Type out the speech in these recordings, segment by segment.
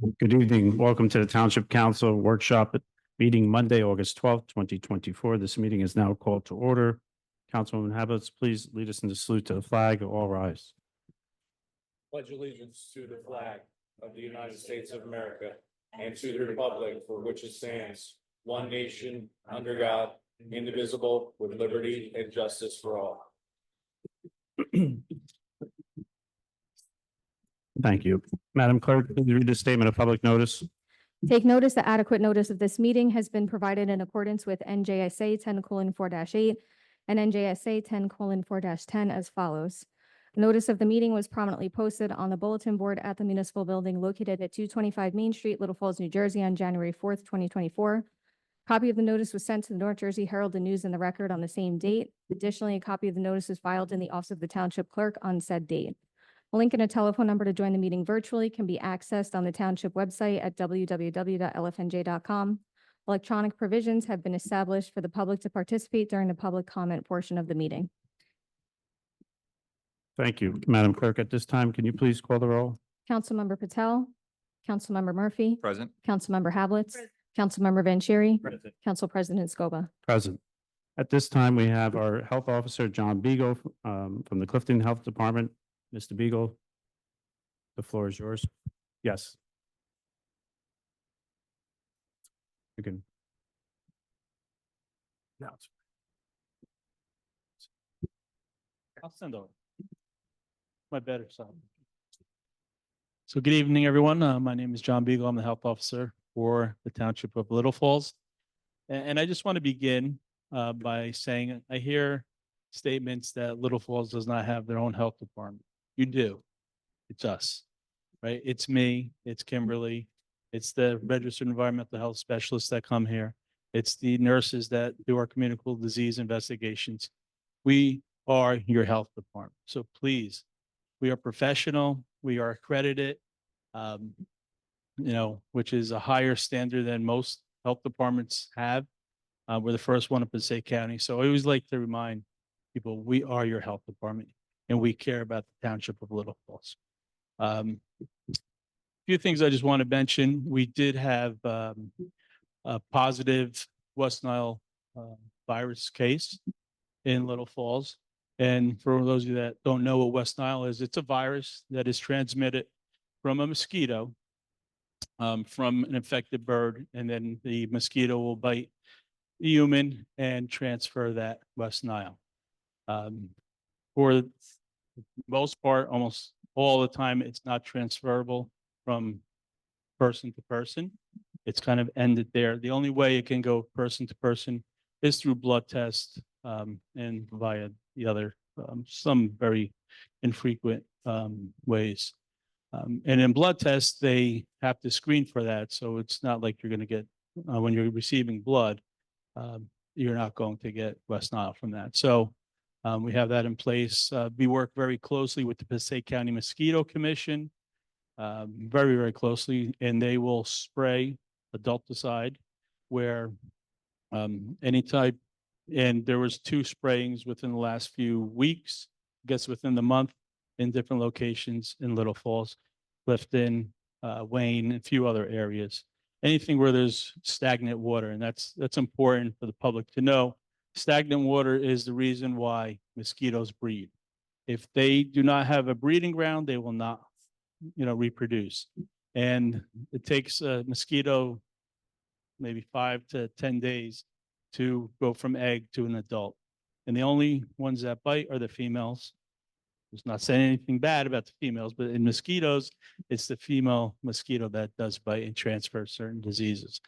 Good evening. Welcome to the Township Council Workshop meeting Monday, August 12th, 2024. This meeting is now called to order. Councilwoman Hablitz, please lead us in the salute to the flag. All rise. Pledge allegiance to the flag of the United States of America and to the republic for which it stands, one nation, under God, indivisible, with liberty and justice for all. Thank you. Madam Clerk, please read the statement of public notice. Take notice that adequate notice of this meeting has been provided in accordance with NJSA 10:4-8 and NJSA 10:4-10 as follows. Notice of the meeting was prominently posted on the bulletin board at the municipal building located at 225 Main Street, Little Falls, New Jersey on January 4th, 2024. Copy of the notice was sent to the North Jersey Herald and News and the Record on the same date. Additionally, a copy of the notice was filed in the office of the Township Clerk on said date. A link and a telephone number to join the meeting virtually can be accessed on the Township website at www.lfnj.com. Electronic provisions have been established for the public to participate during the public comment portion of the meeting. Thank you. Madam Clerk, at this time, can you please call the roll? Councilmember Patel, Councilmember Murphy, Present. Councilmember Hablitz, Councilmember Vanchery, Present. Council President Scoba. Present. At this time, we have our Health Officer, John Beagle, from the Clifton Health Department. Mr. Beagle, the floor is yours. Yes. You can. I'll send over. My better side. So good evening, everyone. My name is John Beagle. I'm the health officer for the Township of Little Falls. And I just want to begin by saying I hear statements that Little Falls does not have their own health department. You do. It's us, right? It's me. It's Kimberly. It's the registered environmental health specialists that come here. It's the nurses that do our communicable disease investigations. We are your health department. So please, we are professional. We are accredited, which is a higher standard than most health departments have. We're the first one in Passaic County. So I always like to remind people, we are your health department and we care about the Township of Little Falls. A few things I just want to mention. We did have a positive West Nile virus case in Little Falls. And for those of you that don't know what West Nile is, it's a virus that is transmitted from a mosquito, from an infected bird, and then the mosquito will bite the human and transfer that West Nile. For the most part, almost all the time, it's not transferable from person to person. It's kind of ended there. The only way it can go person to person is through blood tests and via the other, some very infrequent ways. And in blood tests, they have to screen for that. So it's not like you're going to get, when you're receiving blood, you're not going to get West Nile from that. So we have that in place. We work very closely with the Passaic County Mosquito Commission, very, very closely, and they will spray adulticide where any type, and there was 2 sprayings within the last few weeks, I guess within the month, in different locations in Little Falls, Clifton, Wayne, and a few other areas. Anything where there's stagnant water, and that's important for the public to know. Stagnant water is the reason why mosquitoes breed. If they do not have a breeding ground, they will not, reproduce. And it takes a mosquito maybe 5 to 10 days to go from egg to an adult. And the only ones that bite are the females. It's not saying anything bad about the females, but in mosquitoes, it's the female mosquito that does bite and transfer certain diseases.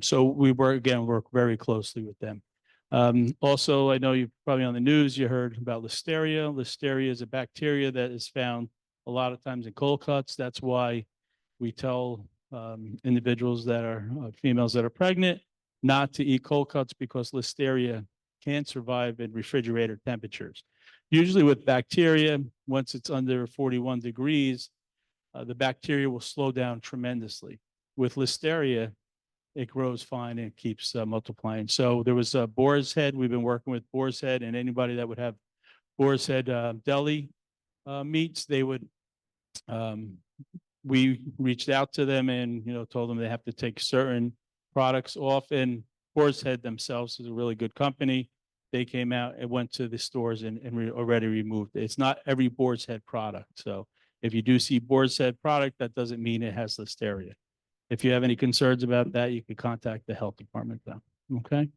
So we work very closely with them. Also, I know you're probably on the news, you heard about Listeria. Listeria is a bacteria that is found a lot of times in cold cuts. That's why we tell individuals that are females that are pregnant not to eat cold cuts, because Listeria can't survive in refrigerator temperatures. Usually with bacteria, once it's under 41 degrees, the bacteria will slow down tremendously. With Listeria, it grows fine and keeps multiplying. So there was a boar's head. We've been working with boar's head, and anybody that would have boar's head deli meats, they would we reached out to them and, told them they have to take certain products off, and Boar's Head themselves is a really good company. They came out and went to the stores and already removed it. It's not every Boar's Head product. So if you do see Boar's Head product, that doesn't mean it has Listeria. If you have any concerns about that, you can contact the health department though. Okay.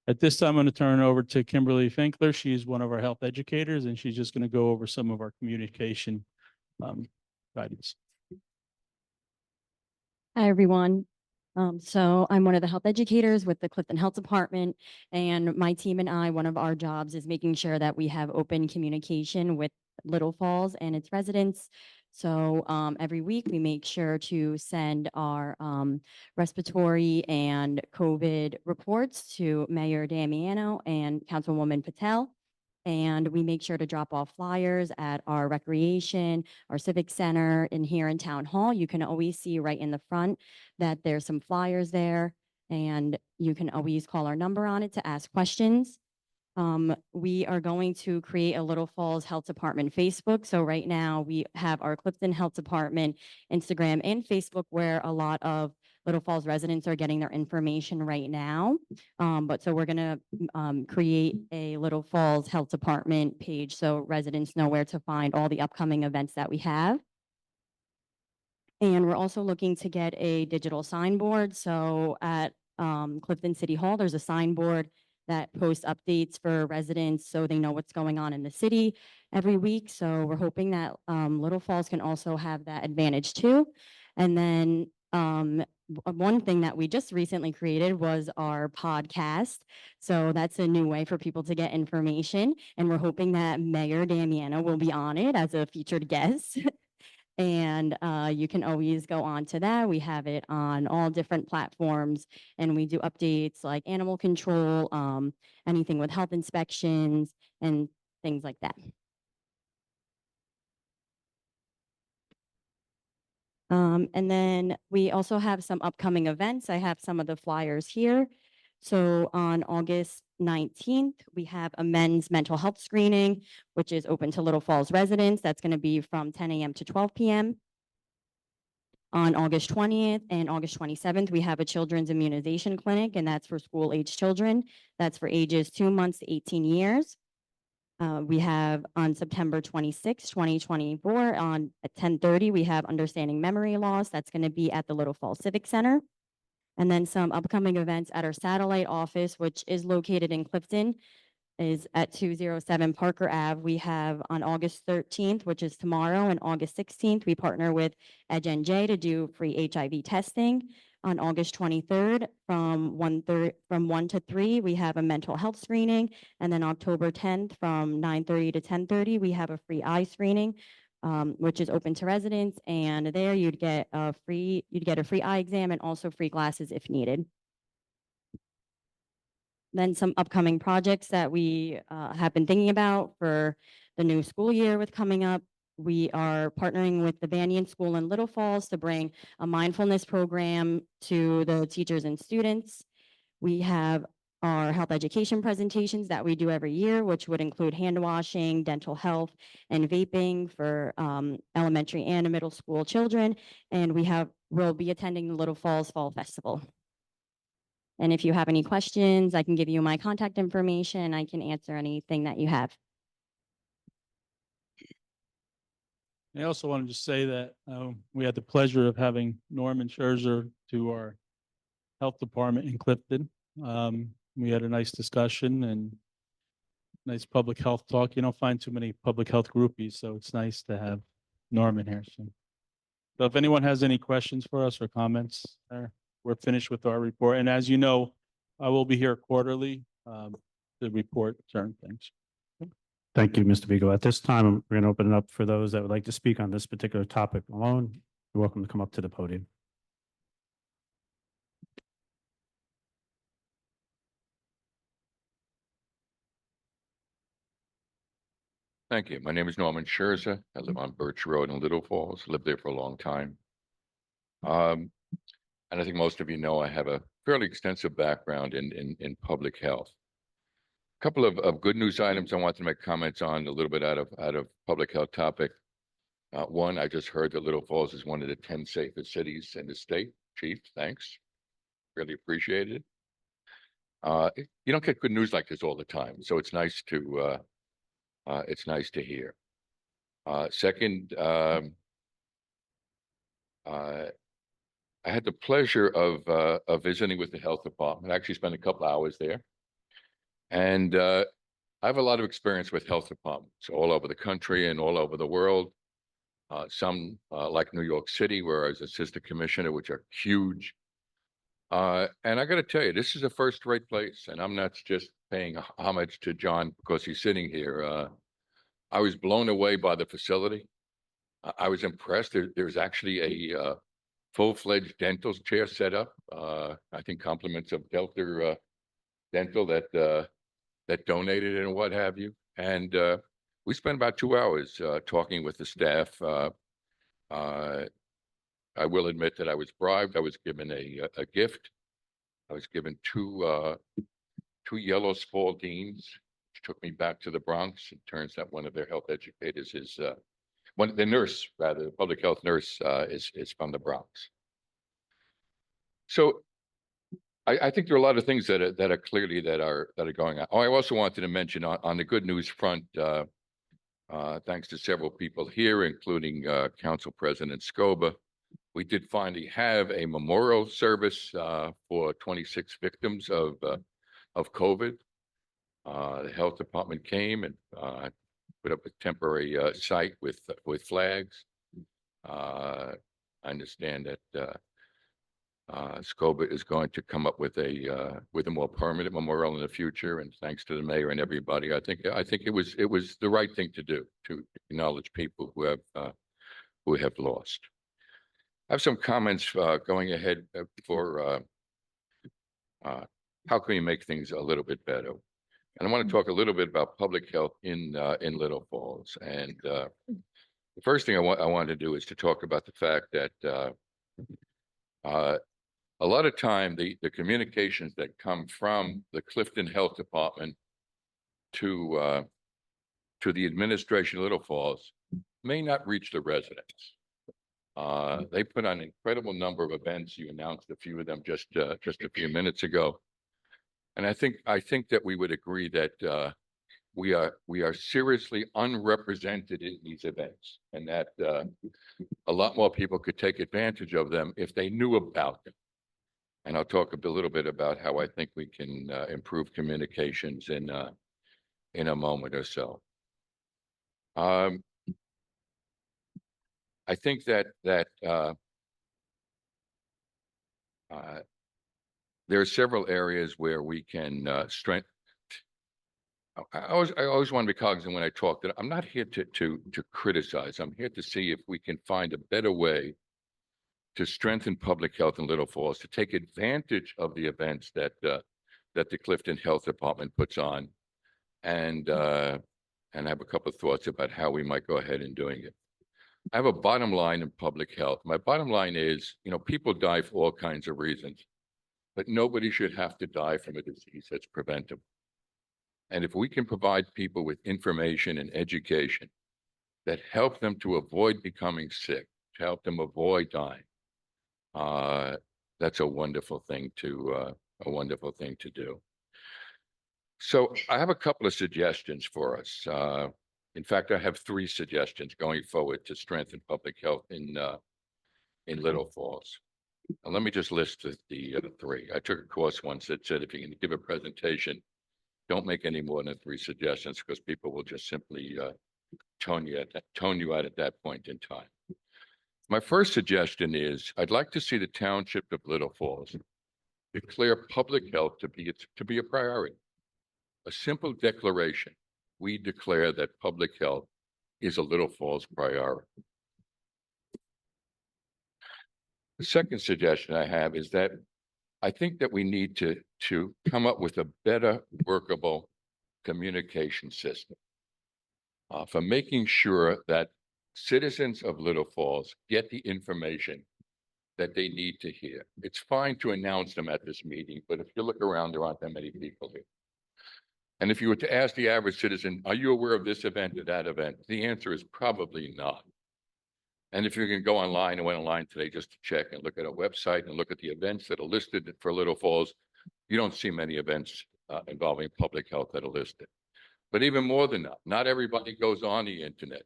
At this time, I'm going to turn it over to Kimberly Finkler. She's one of our health educators, and she's just going to go over some of our communication guidance. Hi, everyone. So I'm one of the health educators with the Clifton Health Department, and my team and I, one of our jobs is making sure that we have open communication with Little Falls and its residents. So every week we make sure to send our respiratory and COVID reports to Mayor Damiano and Councilwoman Patel. And we make sure to drop off flyers at our recreation, our civic center, and here in town hall. You can always see right in the front that there's some flyers there, and you can always call our number on it to ask questions. We are going to create a Little Falls Health Department Facebook. So right now we have our Clifton Health Department Instagram and Facebook, where a lot of Little Falls residents are getting their information right now. But so we're gonna create a Little Falls Health Department page so residents know where to find all the upcoming events that we have. And we're also looking to get a digital signboard. So at Clifton City Hall, there's a signboard that posts updates for residents so they know what's going on in the city every week. So we're hoping that Little Falls can also have that advantage too. And then one thing that we just recently created was our podcast. So that's a new way for people to get information. And we're hoping that Mayor Damiano will be on it as a featured guest. And you can always go on to that. We have it on all different platforms, and we do updates like animal control, anything with health inspections and things like that. And then we also have some upcoming events. I have some of the flyers here. So on August 19th, we have a men's mental health screening, which is open to Little Falls residents. That's going to be from 10 a.m. to 12 p.m. On August 20th and August 27th, we have a children's immunization clinic, and that's for school-age children. That's for ages 2 months to 18 years. We have on September 26, 2024, at 10:30, we have Understanding Memory Loss. That's going to be at the Little Falls Civic Center. And then some upcoming events at our satellite office, which is located in Clifton, is at 207 Parker Ave. We have on August 13th, which is tomorrow, and August 16th, we partner with EdgeNJ to do free HIV testing. On August 23rd, from 1 to 3, we have a mental health screening. And then October 10th, from 9:30 to 10:30, we have a free eye screening, which is open to residents. And there you'd get a free eye exam and also free glasses if needed. Then some upcoming projects that we have been thinking about for the new school year with coming up. We are partnering with the Banyan School in Little Falls to bring a mindfulness program to the teachers and students. We have our health education presentations that we do every year, which would include hand washing, dental health, and vaping for elementary and middle school children. And we'll be attending the Little Falls Fall Festival. And if you have any questions, I can give you my contact information. I can answer anything that you have. I also wanted to say that we had the pleasure of having Norman Scherzer to our health department in Clifton. We had a nice discussion and nice public health talk. You don't find too many public health groupies, so it's nice to have Norman here. So if anyone has any questions for us or comments, we're finished with our report. And as you know, I will be here quarterly to report certain things. Thank you, Mr. Beagle. At this time, we're going to open it up for those that would like to speak on this particular topic alone. You're welcome to come up to the podium. Thank you. My name is Norman Scherzer. I live on Birch Road in Little Falls, lived there for a long time. And I think most of you know I have a fairly extensive background in public health. A couple of good news items I want to make comments on, a little bit out of public health topic. One, I just heard that Little Falls is one of the 10 safest cities in the state. Chief, thanks. Really appreciate it. You don't get good news like this all the time, so it's nice to hear. Second, I had the pleasure of visiting with the health department. I actually spent a couple hours there. And I have a lot of experience with health departments all over the country and all over the world. Some like New York City, where I was assistant commissioner, which are huge. And I got to tell you, this is a first-rate place. And I'm not just paying homage to John because he's sitting here. I was blown away by the facility. I was impressed. There's actually a full-fledged dental chair set up. I think compliments of Delta Dental that donated and what have you. And we spent about 2 hours talking with the staff. I will admit that I was bribed. I was given a gift. I was given two yellow Spaldings, which took me back to the Bronx. It turns out one of their health educators is the nurse, rather, the public health nurse is from the Bronx. So I think there are a lot of things that are clearly that are going on. Oh, I also wanted to mention on the good news front, thanks to several people here, including Council President Scoba, we did finally have a memorial service for 26 victims of COVID. The health department came and put up a temporary site with flags. I understand that Scoba is going to come up with a more permanent memorial in the future. And thanks to the mayor and everybody, I think it was the right thing to do, to acknowledge people who have lost. I have some comments going ahead for how can we make things a little bit better. And I want to talk a little bit about public health in Little Falls. And the first thing I want to do is to talk about the fact that a lot of time the communications that come from the Clifton Health Department to the administration of Little Falls may not reach the residents. They put on an incredible number of events. You announced a few of them just a few minutes ago. And I think that we would agree that we are seriously unrepresented in these events, and that a lot more people could take advantage of them if they knew about them. And I'll talk a little bit about how I think we can improve communications in a moment or so. I think that there are several areas where we can strengthen. I always want to be cognizant when I talk that I'm not here to criticize. I'm here to see if we can find a better way to strengthen public health in Little Falls, to take advantage of the events that the Clifton Health Department puts on, and I have a couple of thoughts about how we might go ahead in doing it. I have a bottom line in public health. My bottom line is, people die for all kinds of reasons, but nobody should have to die from a disease that's preventable. And if we can provide people with information and education that help them to avoid becoming sick, to help them avoid dying, that's a wonderful thing to do. So I have a couple of suggestions for us. In fact, I have 3 suggestions going forward to strengthen public health in Little Falls. And let me just list the 3. I took a course once that said if you can give a presentation, don't make any more than 3 suggestions, because people will just simply tone you out at that point in time. My first suggestion is I'd like to see the Township of Little Falls declare public health to be a priority. A simple declaration. We declare that public health is a Little Falls priority. The second suggestion I have is that I think that we need to come up with a better workable communication system for making sure that citizens of Little Falls get the information that they need to hear. It's fine to announce them at this meeting, but if you look around, there aren't that many people here. And if you were to ask the average citizen, are you aware of this event or that event? The answer is probably not. And if you can go online, I went online today just to check and look at our website and look at the events that are listed for Little Falls. You don't see many events involving public health that are listed. But even more than that, not everybody goes on the internet.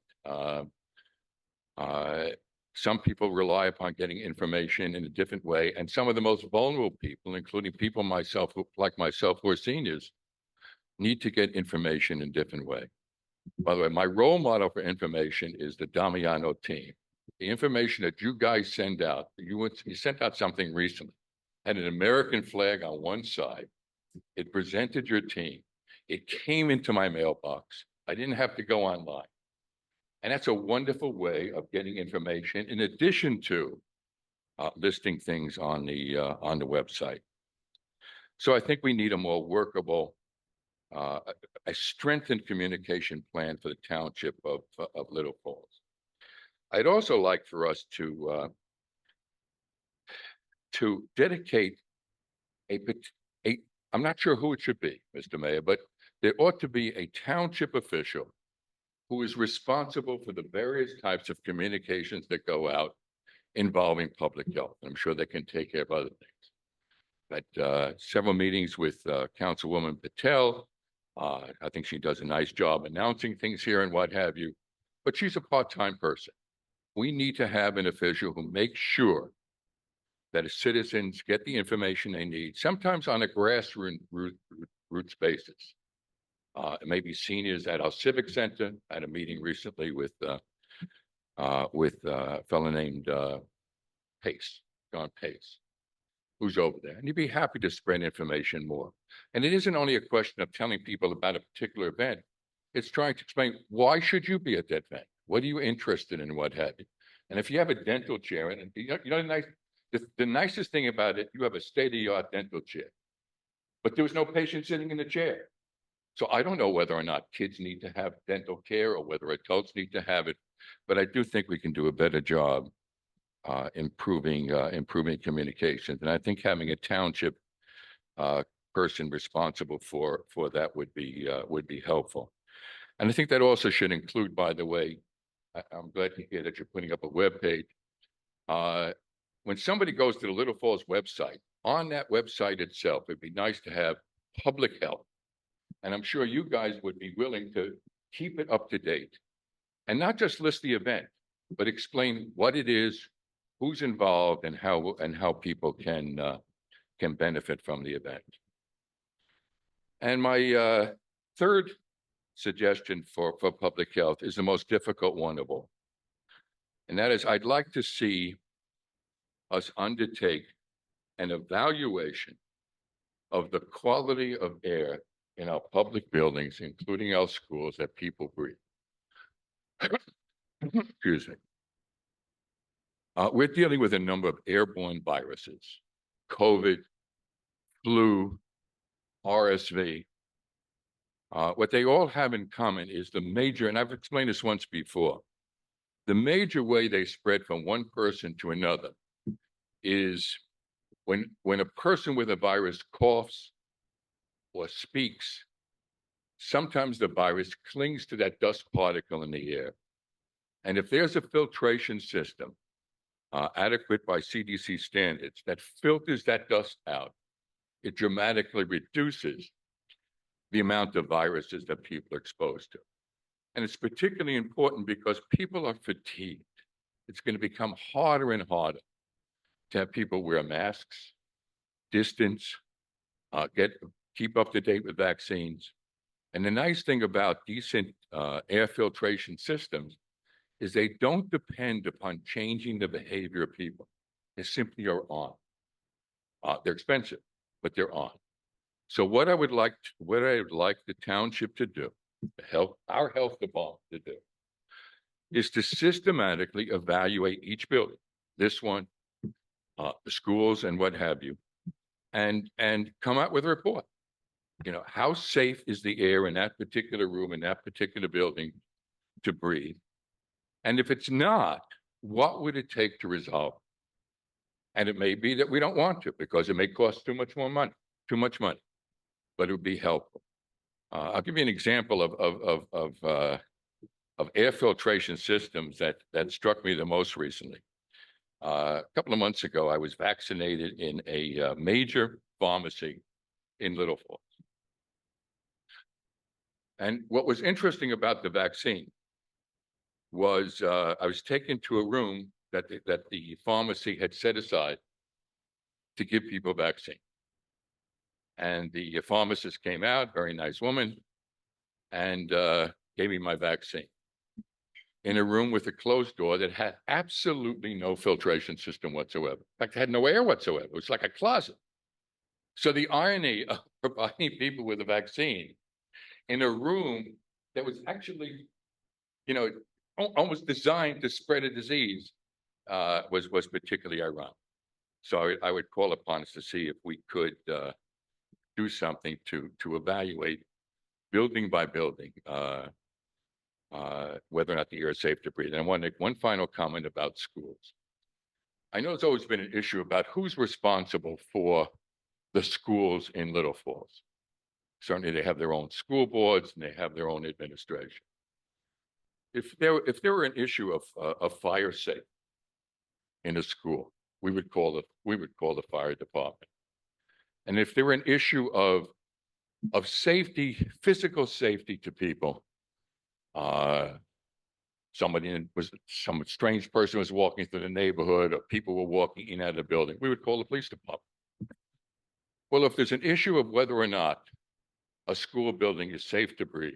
Some people rely upon getting information in a different way, and some of the most vulnerable people, including people like myself who are seniors, need to get information in a different way. By the way, my role model for information is the Damiano team. The information that you guys send out, you sent out something recently, had an American flag on one side. It presented your team. It came into my mailbox. I didn't have to go online. And that's a wonderful way of getting information in addition to listing things on the website. So I think we need a more workable, a strengthened communication plan for the township of Little Falls. I'd also like for us to dedicate I'm not sure who it should be, Mr. Mayor, but there ought to be a township official who is responsible for the various types of communications that go out involving public health. I'm sure they can take care of other things. But several meetings with Councilwoman Patel. I think she does a nice job announcing things here and what have you, but she's a part-time person. We need to have an official who makes sure that citizens get the information they need, sometimes on a grassroots basis. Maybe seniors at our civic center. I had a meeting recently with a fellow named Pace, John Pace, who's over there, and he'd be happy to spread information more. And it isn't only a question of telling people about a particular event. It's trying to explain, why should you be at that event? What are you interested in, what have you? And if you have a dental chair, and the nicest thing about it, you have a state-of-the-art dental chair, but there was no patient sitting in the chair. So I don't know whether or not kids need to have dental care or whether adults need to have it, but I do think we can do a better job improving communications. And I think having a township person responsible for that would be helpful. And I think that also should include, by the way, I'm glad to hear that you're putting up a web page. When somebody goes to the Little Falls website, on that website itself, it'd be nice to have public health. And I'm sure you guys would be willing to keep it up to date and not just list the event, but explain what it is, who's involved, and how people can benefit from the event. And my third suggestion for public health is the most difficult one of all. And that is, I'd like to see us undertake an evaluation of the quality of air in our public buildings, including our schools, that people breathe. Excuse me. We're dealing with a number of airborne viruses, COVID, flu, RSV. What they all have in common is the major, and I've explained this once before, the major way they spread from one person to another is when a person with a virus coughs or speaks, sometimes the virus clings to that dust particle in the air. And if there's a filtration system adequate by CDC standards that filters that dust out, it dramatically reduces the amount of viruses that people are exposed to. And it's particularly important because people are fatigued. It's going to become harder and harder to have people wear masks, distance, keep up to date with vaccines. And the nice thing about decent air filtration systems is they don't depend upon changing the behavior of people. They simply are on. They're expensive, but they're on. So what I would like the township to do, our health department to do, is to systematically evaluate each building, this one, the schools and what have you, and come out with a report. You know, how safe is the air in that particular room, in that particular building to breathe? And if it's not, what would it take to resolve it? And it may be that we don't want to because it may cost too much money, but it would be helpful. I'll give you an example of air filtration systems that struck me the most recently. A couple of months ago, I was vaccinated in a major pharmacy in Little Falls. And what was interesting about the vaccine was I was taken to a room that the pharmacy had set aside to give people vaccine. And the pharmacist came out, very nice woman, and gave me my vaccine in a room with a closed door that had absolutely no filtration system whatsoever. In fact, it had no air whatsoever. It was like a closet. So the irony of providing people with a vaccine in a room that was actually, you know, almost designed to spread a disease was particularly ironic. So I would call upon us to see if we could do something to evaluate building by building whether or not the air is safe to breathe. And I want to make one final comment about schools. I know it's always been an issue about who's responsible for the schools in Little Falls. Certainly they have their own school boards and they have their own administration. If there were an issue of fire safety in a school, we would call the fire department. And if there were an issue of safety, physical safety to people, some strange person was walking through the neighborhood or people were walking in and out of the building, we would call the police department. Well, if there's an issue of whether or not a school building is safe to breathe,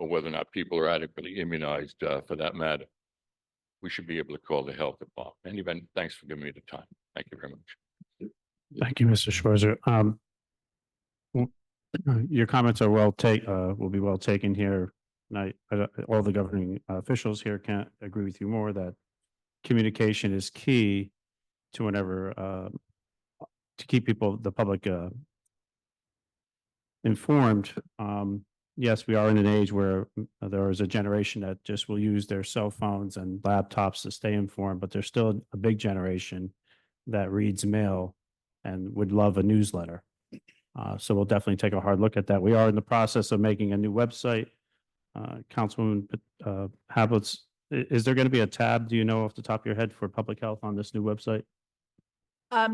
or whether or not people are adequately immunized for that matter, we should be able to call the health department. And even thanks for giving me the time. Thank you very much. Thank you, Mr. Schwarzer. Your comments are will be well taken here. And all the governing officials here can't agree with you more that communication is key to whenever to keep the public informed. Yes, we are in an age where there is a generation that just will use their cell phones and laptops to stay informed, but there's still a big generation that reads mail and would love a newsletter. So we'll definitely take a hard look at that. We are in the process of making a new website. Councilwoman Hablitz, is there going to be a tab, do you know off the top of your head, for public health on this new website?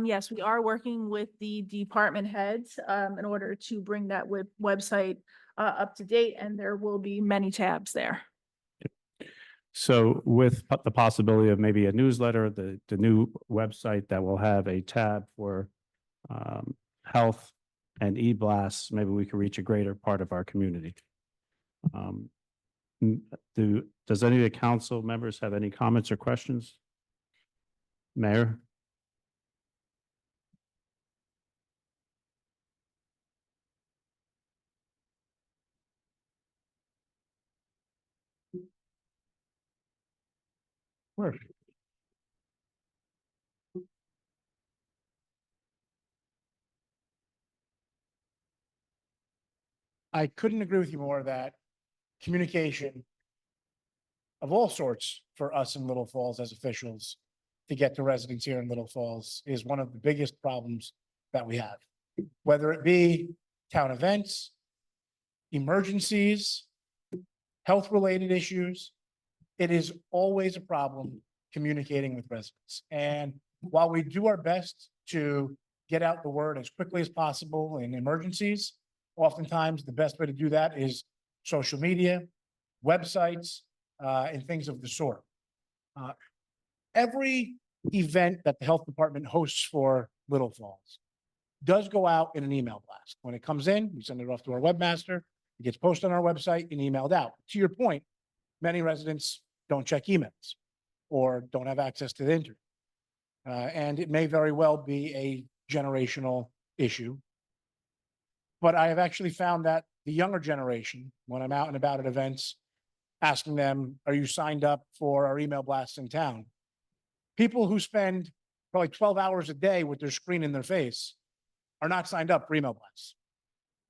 Yes, we are working with the department heads in order to bring that website up to date, and there will be many tabs there. So with the possibility of maybe a newsletter, the new website that will have a tab for health and e-blasts, maybe we can reach a greater part of our community. Does any of the council members have any comments or questions? Mayor? Sure. I couldn't agree with you more that communication of all sorts for us in Little Falls as officials to get to residents here in Little Falls is one of the biggest problems that we have. Whether it be town events, emergencies, health-related issues, it is always a problem communicating with residents. And while we do our best to get out the word as quickly as possible in emergencies, oftentimes the best way to do that is social media, websites, and things of the sort. Every event that the health department hosts for Little Falls does go out in an email blast. When it comes in, we send it off to our webmaster. It gets posted on our website and emailed out. To your point, many residents don't check emails or don't have access to the internet. And it may very well be a generational issue. But I have actually found that the younger generation, when I'm out and about at events, asking them, are you signed up for our email blasts in town? People who spend probably 12 hours a day with their screen in their face are not signed up for email blasts.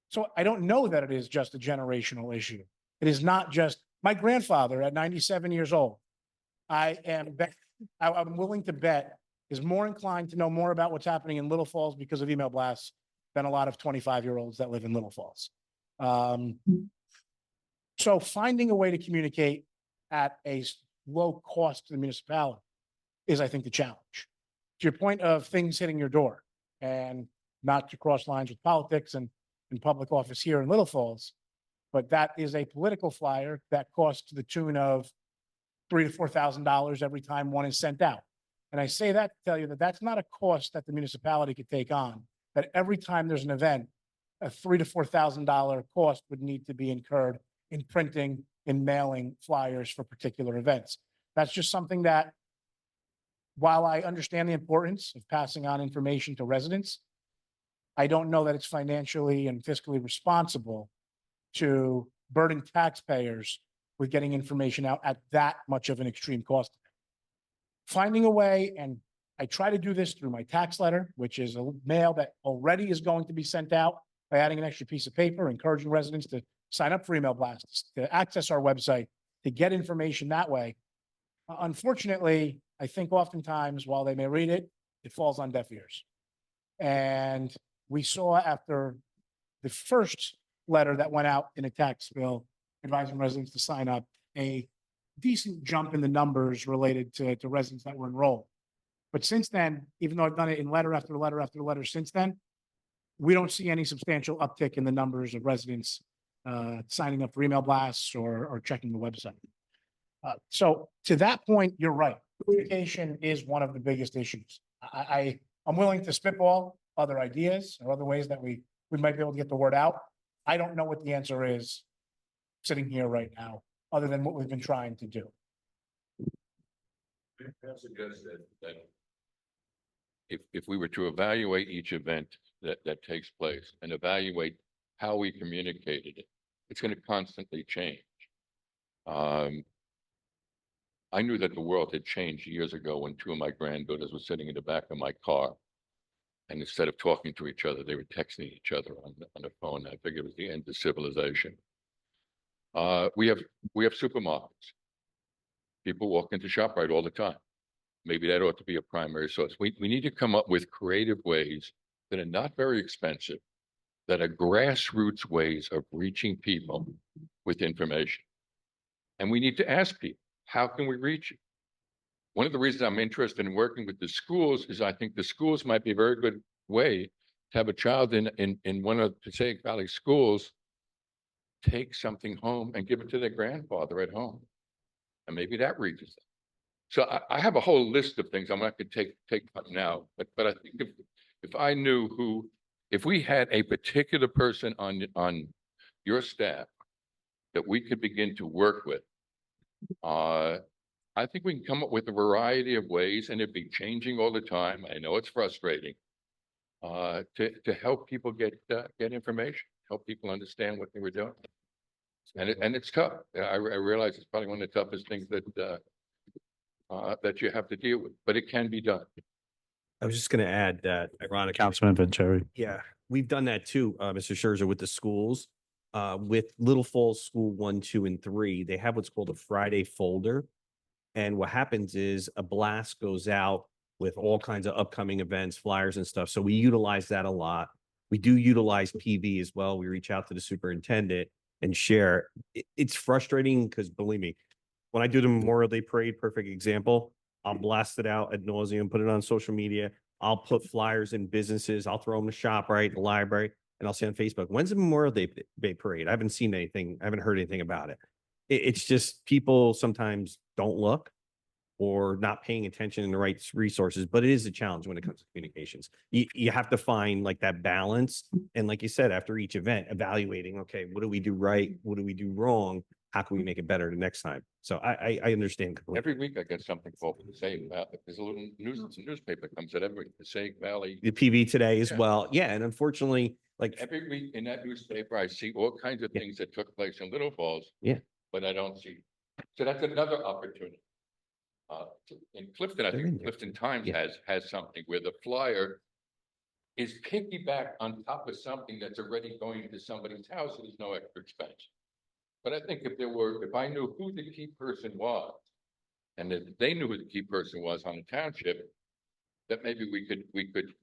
So I don't know that it is just a generational issue. It is not just my grandfather at 97 years old. I'm willing to bet is more inclined to know more about what's happening in Little Falls because of email blasts than a lot of 25-year-olds that live in Little Falls. So finding a way to communicate at a low cost to the municipality is, I think, the challenge. To your point of things hitting your door, and not to cross lines with politics and in public office here in Little Falls, but that is a political flyer that costs to the tune of $3,000 to $4,000 every time one is sent out. And I say that to tell you that that's not a cost that the municipality could take on, that every time there's an event, a $3,000 to $4,000 cost would need to be incurred in printing and mailing flyers for particular events. That's just something that, while I understand the importance of passing on information to residents, I don't know that it's financially and fiscally responsible to burden taxpayers with getting information out at that much of an extreme cost. Finding a way, and I try to do this through my tax letter, which is a mail that already is going to be sent out, by adding an extra piece of paper, encouraging residents to sign up for email blasts, to access our website, to get information that way. Unfortunately, I think oftentimes while they may read it, it falls on deaf ears. And we saw after the first letter that went out in a tax bill advising residents to sign up, a decent jump in the numbers related to residents that were enrolled. But since then, even though I've done it in letter after letter after letter since then, we don't see any substantial uptick in the numbers of residents signing up for email blasts or checking the website. So to that point, you're right. Communication is one of the biggest issues. I'm willing to spitball other ideas or other ways that we might be able to get the word out. I don't know what the answer is sitting here right now, other than what we've been trying to do. I suggest that if we were to evaluate each event that takes place and evaluate how we communicated it, it's going to constantly change. I knew that the world had changed years ago when two of my granddaughters were sitting in the back of my car. And instead of talking to each other, they were texting each other on the phone. I figured it was the end of civilization. We have supermarkets. People walk into ShopRite all the time. Maybe that ought to be a primary source. We need to come up with creative ways that are not very expensive, that are grassroots ways of reaching people with information. And we need to ask people, how can we reach you? One of the reasons I'm interested in working with the schools is I think the schools might be a very good way to have a child in one of the Passaic Valley schools take something home and give it to their grandfather at home. And maybe that reaches them. So I have a whole list of things I'm not going to take up now, but I think if I knew if we had a particular person on your staff that we could begin to work with, I think we can come up with a variety of ways, and it'd be changing all the time. I know it's frustrating, to help people get information, help people understand what they were doing. And it's tough. I realize it's probably one of the toughest things that you have to deal with, but it can be done. I was just going to add that, ironically, Councilman Vanchery. yeah, we've done that too, Mr. Scherzer, with the schools. With Little Falls School 1, 2, and 3, they have what's called a Friday folder. And what happens is a blast goes out with all kinds of upcoming events, flyers and stuff. So we utilize that a lot. We do utilize PV as well. We reach out to the superintendent and share. It's frustrating because, believe me, when I do the Memorial Day parade, perfect example, I'll blast it out ad nauseum, put it on social media. I'll put flyers in businesses. I'll throw them to ShopRite, the library, and I'll say on Facebook, when's the Memorial Day parade? I haven't seen anything. I haven't heard anything about it. It's just people sometimes don't look or not paying attention in the right resources, but it is a challenge when it comes to communications. You have to find like that balance. And like you said, after each event, evaluating, okay, what do we do right? What do we do wrong? How can we make it better the next time? So I understand completely. Every week I get something called the Passaic Valley. There's a little newspaper comes out every Passaic Valley. The PV today as Yeah. well. Yeah. And unfortunately, like Every week in that newspaper, I see all kinds of things that took place in Little Falls. Yeah. But I don't see. So that's another opportunity. In Clifton, I They're in think there. Clifton Times Yeah. has something where the flyer is piggyback on top of something that's already going to somebody's house. There's no extra expense. But I think if I knew who the key person was, and if they knew who the key person was on the township, that maybe we could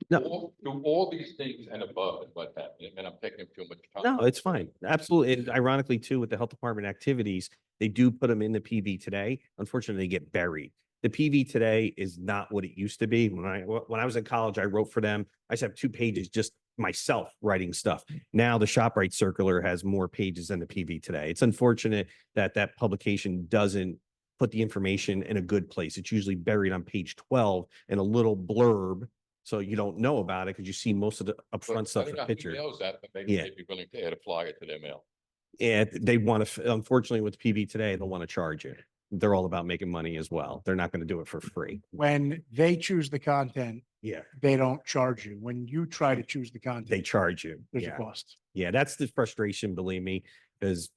No, Do all these things and above and what have you, and I'm taking too much time. no, it's fine. Absolutely. And ironically too, with the health department activities, they do put them in the PV today. Unfortunately, they get buried. The PV today is not what it used to be. When I was in college, I wrote for them. I used to have 2 pages just myself writing stuff. Now the ShopRite circular has more pages than the PV today. It's unfortunate that that publication doesn't put the information in a good place. It's usually buried on page 12 in a little blurb. So you don't know about it because you see most of the But upfront I stuff don't in know who picture. mails that, but maybe Yeah. they'd be willing to add a flyer to their mail. And they want to, unfortunately with PV today, they'll want to charge you. They're all about making money as well. They're not going to do it for free. When they choose the content, Yeah. they don't charge you. When you try to choose the They content, charge you. there's a Yeah. cost. Yeah. That's the frustration, believe me, because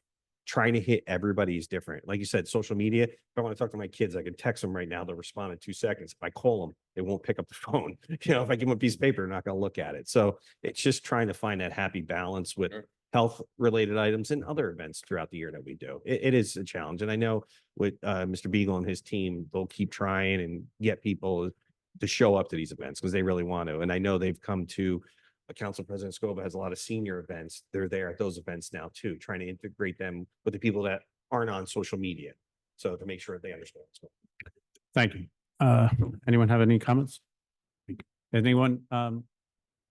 trying to hit everybody is different. Like you said, social media, if I want to talk to my kids, I can text them right now. They'll respond in 2 seconds. If I call them, they won't pick up the phone. You know, if I give them a piece of paper, they're not going to look at it. So it's just trying to find that happy balance with Sure. health related items and other events throughout the year that we do. It is a challenge. And I know with Mr. Beagle and his team, they'll keep trying and get people to show up to these events because they really want to. And I know they've come to Council President Scoba has a lot of senior events. They're there at those events now too, trying to integrate them with the people that aren't on social media. So to make sure they understand. Thank you. Anyone have any comments? Anyone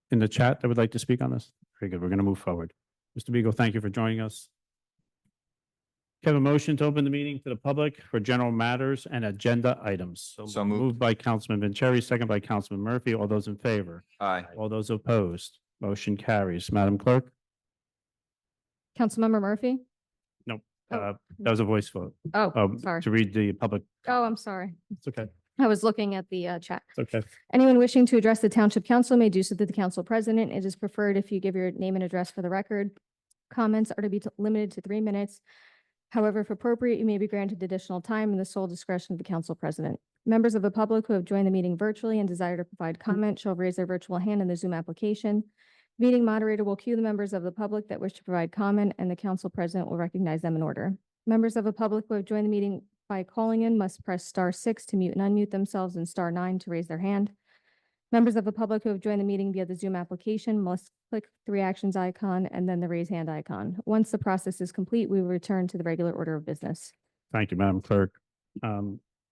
in the chat that would like to speak on this? Very good. We're going to move forward. Mr. Beagle, thank you for joining us. Can I have a motion to open the meeting to the public for general matters and agenda items? So moved. Moved by Councilman Vanchery, second by Councilman Murphy. All those in favor? Aye. All those opposed? Motion carries. Madam Clerk? Councilmember Murphy? Nope. Oh. That was a voice vote. Oh, sorry. To read the public. Oh, I'm sorry. It's okay. I was looking at the chat. It's okay. Anyone wishing to address the Township Council may do so through the Council President. It is preferred if you give your name and address for the record. Comments are to be limited to 3 minutes. However, if appropriate, you may be granted additional time in the sole discretion of the Council President. Members of the public who have joined the meeting virtually and desire to provide comment shall raise their virtual hand in the Zoom application. Meeting moderator will cue the members of the public that wish to provide comment, and the Council President will recognize them in order. Members of the public who have joined the meeting by calling in must press *6 to mute and unmute themselves and *9 to raise their hand. Members of the public who have joined the meeting via the Zoom application must click the reactions icon and then the raise hand icon. Once the process is complete, we will return to the regular order of business. Thank you, Madam Clerk.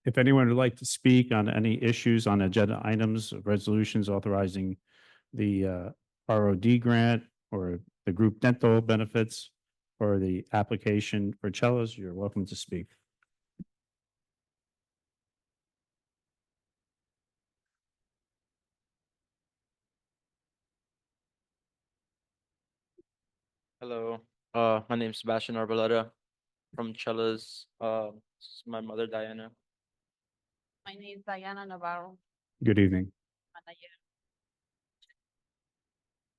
If anyone would like to speak on any issues on agenda items, resolutions authorizing the ROD grant or the group dental benefits or the application for cellos, you're welcome to speak. Hello, my name's Sebastian Arboleta from Chella's. This is my mother Diana. My name is Diana Navarro. Good evening.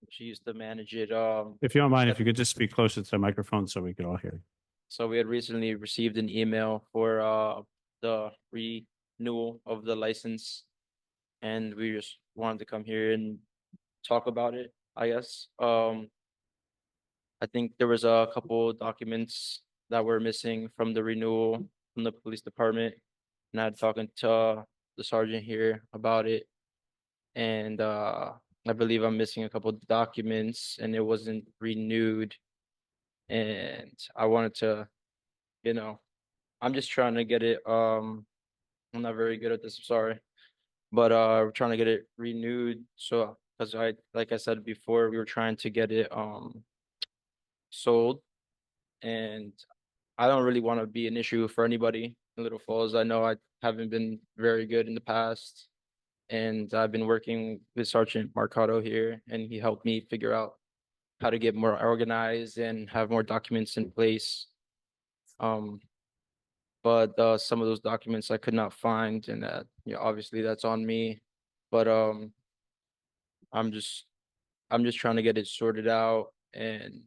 She used to manage it. If you don't mind, if you could just speak closer to the microphone so we could all hear you. So we had recently received an email for the renewal of the license, and we just wanted to come here and talk about it, I guess. I think there was a couple documents that were missing from the renewal from the police department. And I had talking to the sergeant here about it. And I believe I'm missing a couple documents and it wasn't renewed. And I wanted to, I'm just trying to get it, I'm not very good at this, I'm sorry. But we're trying to get it renewed. So, because like I said before, we were trying to get it sold, and I don't really want to be an issue for anybody in Little Falls. I know I haven't been very good in the past, and I've been working with Sergeant Marcato here, and he helped me figure out how to get more organized and have more documents in place. But some of those documents I could not find, and that, obviously that's on me. But I'm just trying to get it sorted out, and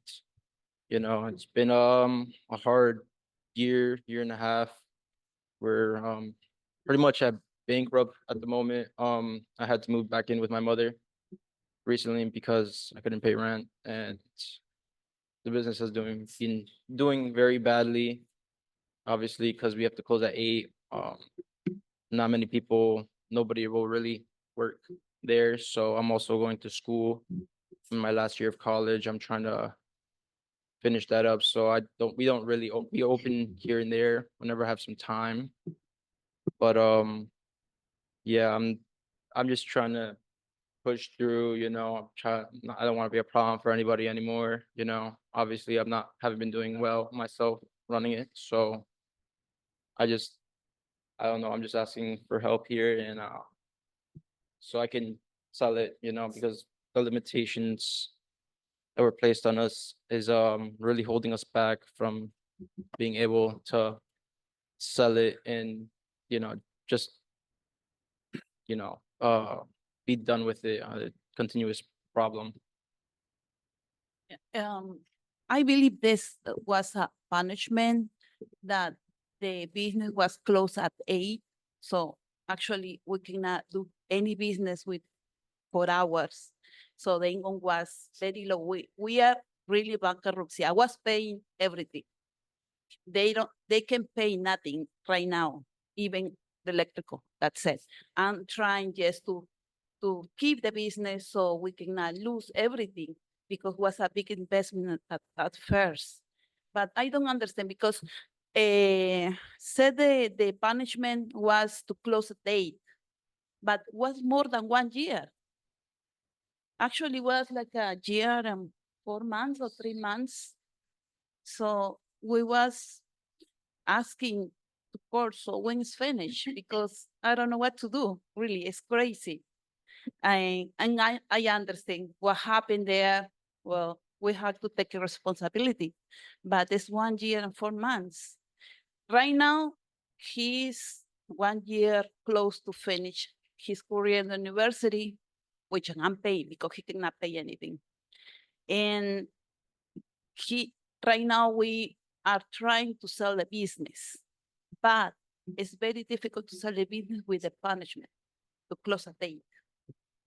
it's been a hard year and a half. We're pretty much at bankrupt at the moment. I had to move back in with my mother recently because I couldn't pay rent, and the business has been doing very badly. Obviously, because we have to close at 8. Not many people, nobody will really work there. So I'm also going to school in my last year of college. I'm trying to finish that up. So we don't really be open here and there whenever I have some time. But yeah, I'm just trying to push through, I don't want to be a problem for anybody anymore, Obviously haven't been doing well myself running it. So I don't know, I'm just asking for help here and so I can sell it, because the limitations that were placed on us is really holding us back from being able to sell it and, just, you know, uh be done with it, a continuous problem. I believe this was a punishment that the business was closed at 8. So actually we cannot do any business with 4 hours. So the income was very low. We are really bankruptcy. I was paying everything. They can pay nothing right now, even the electrical. That's it. I'm trying just to keep the business so we cannot lose everything because it was a big investment at first. But I don't understand because said the punishment was to close a date, but was more than 1 year. Actually was like a year and 4 months or 3 months. So we was asking to court, so when it's finished, because I don't know what to do. Really, it's crazy. And I understand what happened there. Well, we have to take responsibility, but it's 1 year and 4 months. Right now, he's 1 year close to finish his career in the university, which I'm paid because he cannot pay anything. And right now we are trying to sell the business, but it's very difficult to sell the business with the punishment to close a date.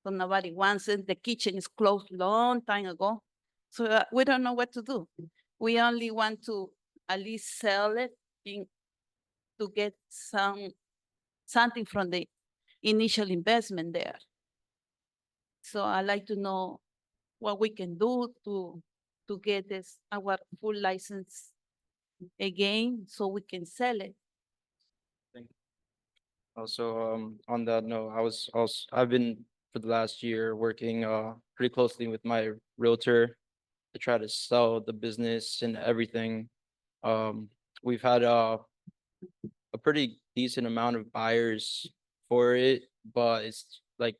So nobody wants it. The kitchen is closed long time ago. So we don't know what to do. We only want to at least sell it to get something from the initial investment there. So I'd like to know what we can do to get our full license again so we can sell it. Also, on that note, I've been for the last year working pretty closely with my realtor to try to sell the business and everything. We've had a pretty decent amount of buyers for it, but it's like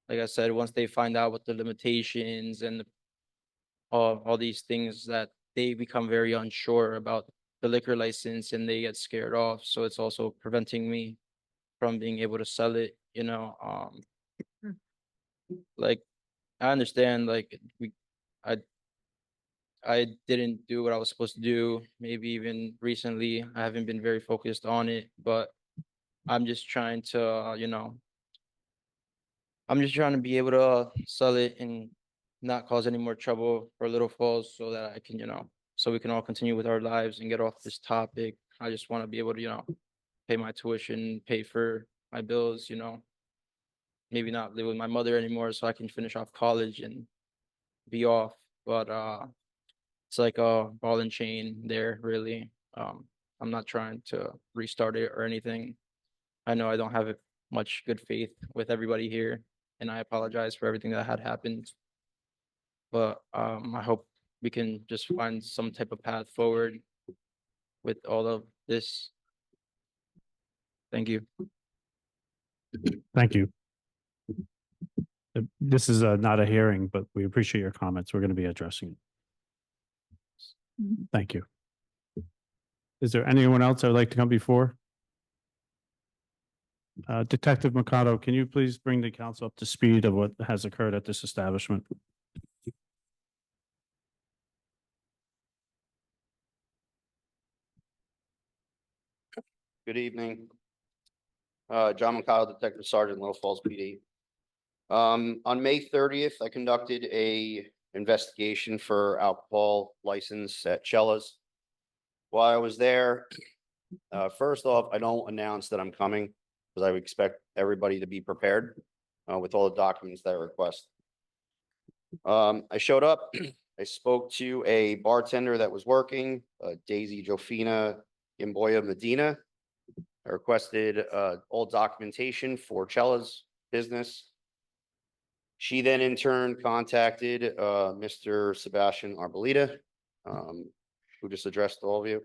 I said, once they find out what the limitations and all these things, that they become very unsure about the liquor license and they get scared off. So it's also preventing me from being able to sell it, like I understand, like I I didn't do what I was supposed to do. Maybe even recently, I haven't been very focused on it, but I'm just trying to, I'm just trying to be able to sell it and not cause any more trouble for Little Falls so that I can, so we can all continue with our lives and get off this topic. I just want to be able to, pay my tuition, pay for my bills, maybe not live with my mother anymore so I can finish off college and be off. But it's like a ball and chain there, really. I'm not trying to restart it or anything. I know I don't have much good faith with everybody here, and I apologize for everything that had happened. But I hope we can just find some type of path forward with all of this. Thank you. Thank you. This is not a hearing, but we appreciate your comments. We're going to be addressing it. Thank you. Is there anyone else that would like to come before? Detective Mikado, can you please bring the council up to speed of what has occurred at this establishment? Good evening. John McCall, Detective Sergeant, Little Falls PD. On May 30th, I conducted a investigation for alcohol license at Chella's. While I was there, first off, I don't announce that I'm coming because I would expect everybody to be prepared. with all the documents that I request. I showed up, I spoke to a bartender that was working, Daisy Jofina Imboya Medina. I requested all documentation for Chella's business. She then in turn contacted Mr. Sebastian Arbolita, who just addressed all of you.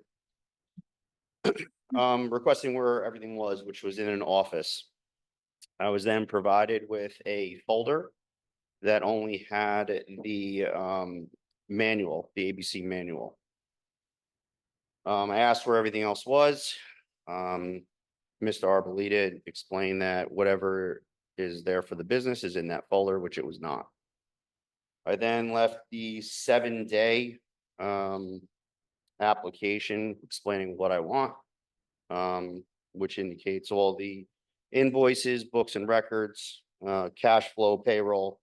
Requesting where everything was, which was in an office. I was then provided with a folder that only had the manual, the ABC manual. I asked where everything else was. Mr. Arbolita explained that whatever is there for the business is in that folder, which it was not. I then left the 7-day application explaining what I want, which indicates all the invoices, books and records, cash flow, payroll,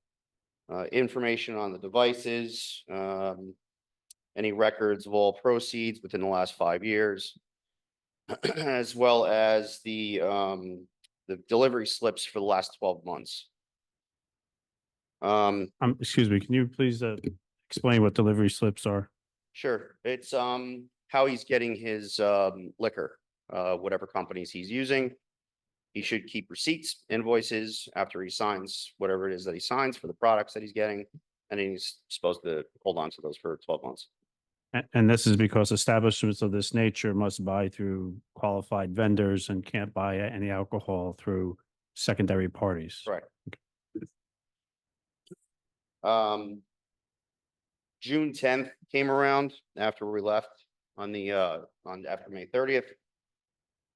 information on the devices, any records of all proceeds within the last 5 years, as well as the delivery slips for the last 12 months. Excuse me, can you please explain what delivery slips are? Sure. It's how he's getting his liquor, whatever companies he's using. He should keep receipts, invoices after he signs whatever it is that he signs for the products that he's getting. And he's supposed to hold on to those for 12 months. And this is because establishments of this nature must buy through qualified vendors and can't buy any alcohol through secondary parties. Right. June 10th came around after we left on after May 30th.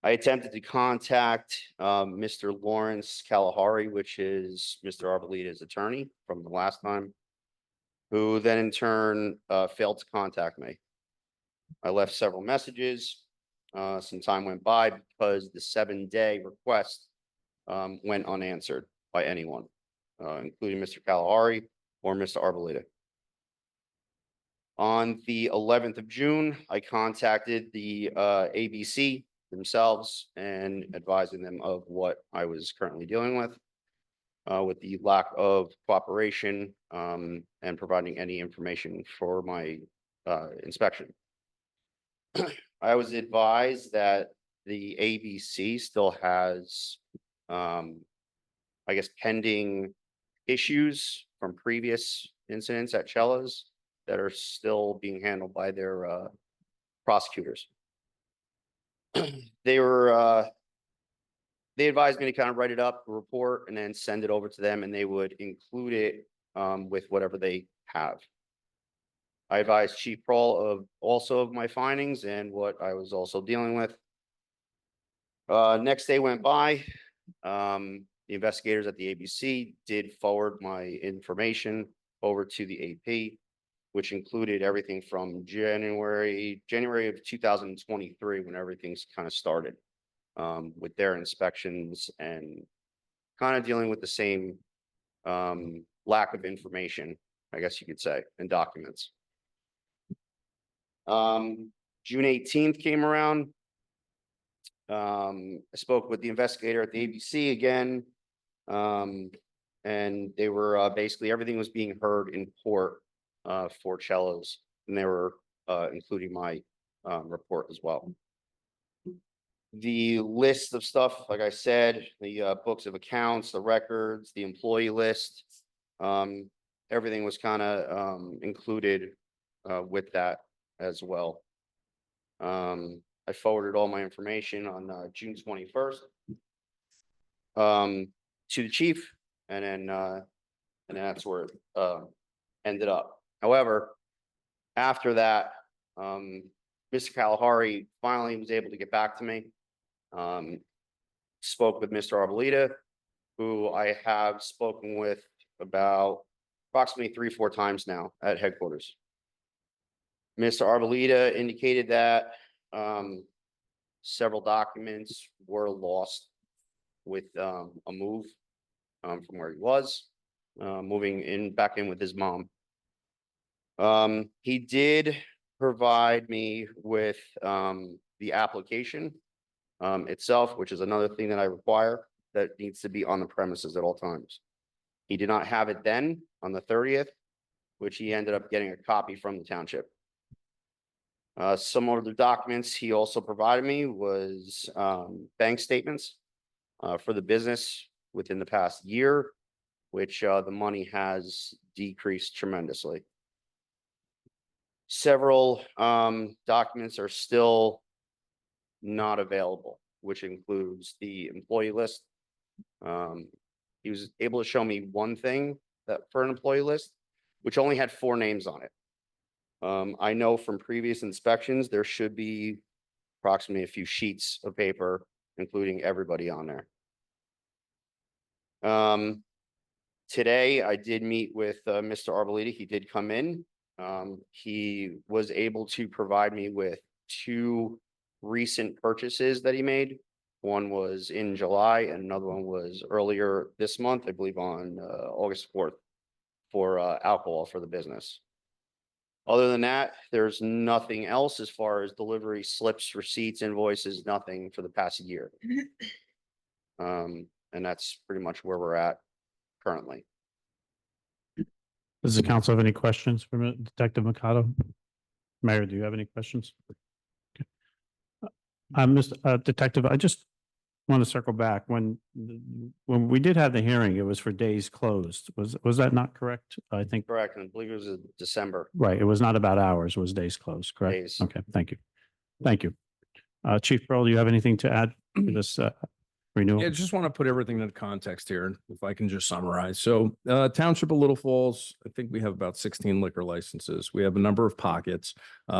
I attempted to contact Mr. Lawrence Kalahari, which is Mr. Arbolita's attorney from the last time, who then in turn failed to contact me. I left several messages. Some time went by because the 7-day request went unanswered by anyone, including Mr. Kalahari or Mr. Arbolita. On the 11th of June, I contacted the ABC themselves and advising them of what I was currently dealing with the lack of cooperation and providing any information for my inspection. I was advised that the ABC still has, I guess, pending issues from previous incidents at Chella's that are still being handled by their prosecutors. They advised me to kind of write it up, report, and then send it over to them, and they would include it with whatever they have. I advised Chief Prawl also of my findings and what I was also dealing with. Next day went by. The investigators at the ABC did forward my information over to the AP, which included everything from January of 2023, when everything's kind of started with their inspections and kind of dealing with the same lack of information, I guess you could say, and documents. June 18th came around. I spoke with the investigator at the ABC again, and they were basically everything was being heard in court for Chella's, and they were including my report as well. The list of stuff, like I said, the books of accounts, the records, the employee list, everything was kind of included with that as well. I forwarded all my information on June 21st to the chief, and then that's where it ended up. However, after that, Mr. Kalahari finally was able to get back to me. Spoke with Mr. Arbolita, who I have spoken with about approximately 3-4 times now at headquarters. Mr. Arbolita indicated that several documents were lost with a move from where he was, moving back in with his mom. He did provide me with the application itself, which is another thing that I require that needs to be on the premises at all times. He did not have it then on the 30th, which he ended up getting a copy from the township. Some of the documents he also provided me was bank statements for the business within the past year, which the money has decreased tremendously. Several documents are still not available, which includes the employee list. He was able to show me one thing that for an employee list, which only had 4 names on it. I know from previous inspections, there should be approximately a few sheets of paper, including everybody on there. Today, I did meet with Mr. Arboliti. He did come in. He was able to provide me with 2 recent purchases that he made. One was in July and another one was earlier this month, I believe on August 4th, for alcohol for the business. Other than that, there's nothing else as far as delivery slips, receipts, invoices, nothing for the past year. And that's pretty much where we're at currently. Does the council have any questions for Detective Mikado? Mayor, do you have any questions? Mr. Detective, I just want to circle back. When we did have the hearing, it was for days closed. Was that not correct? I think. Correct, and I believe it was in December. Right. It was not about hours. It was days closed, correct? Days. Okay, thank you. Thank you. Chief Pearl, do you have anything to add to this renewal? Yeah, just want to put everything into context here, if I can just summarize. So Township of Little Falls, I think we have about 16 liquor licenses. We have a number of pockets.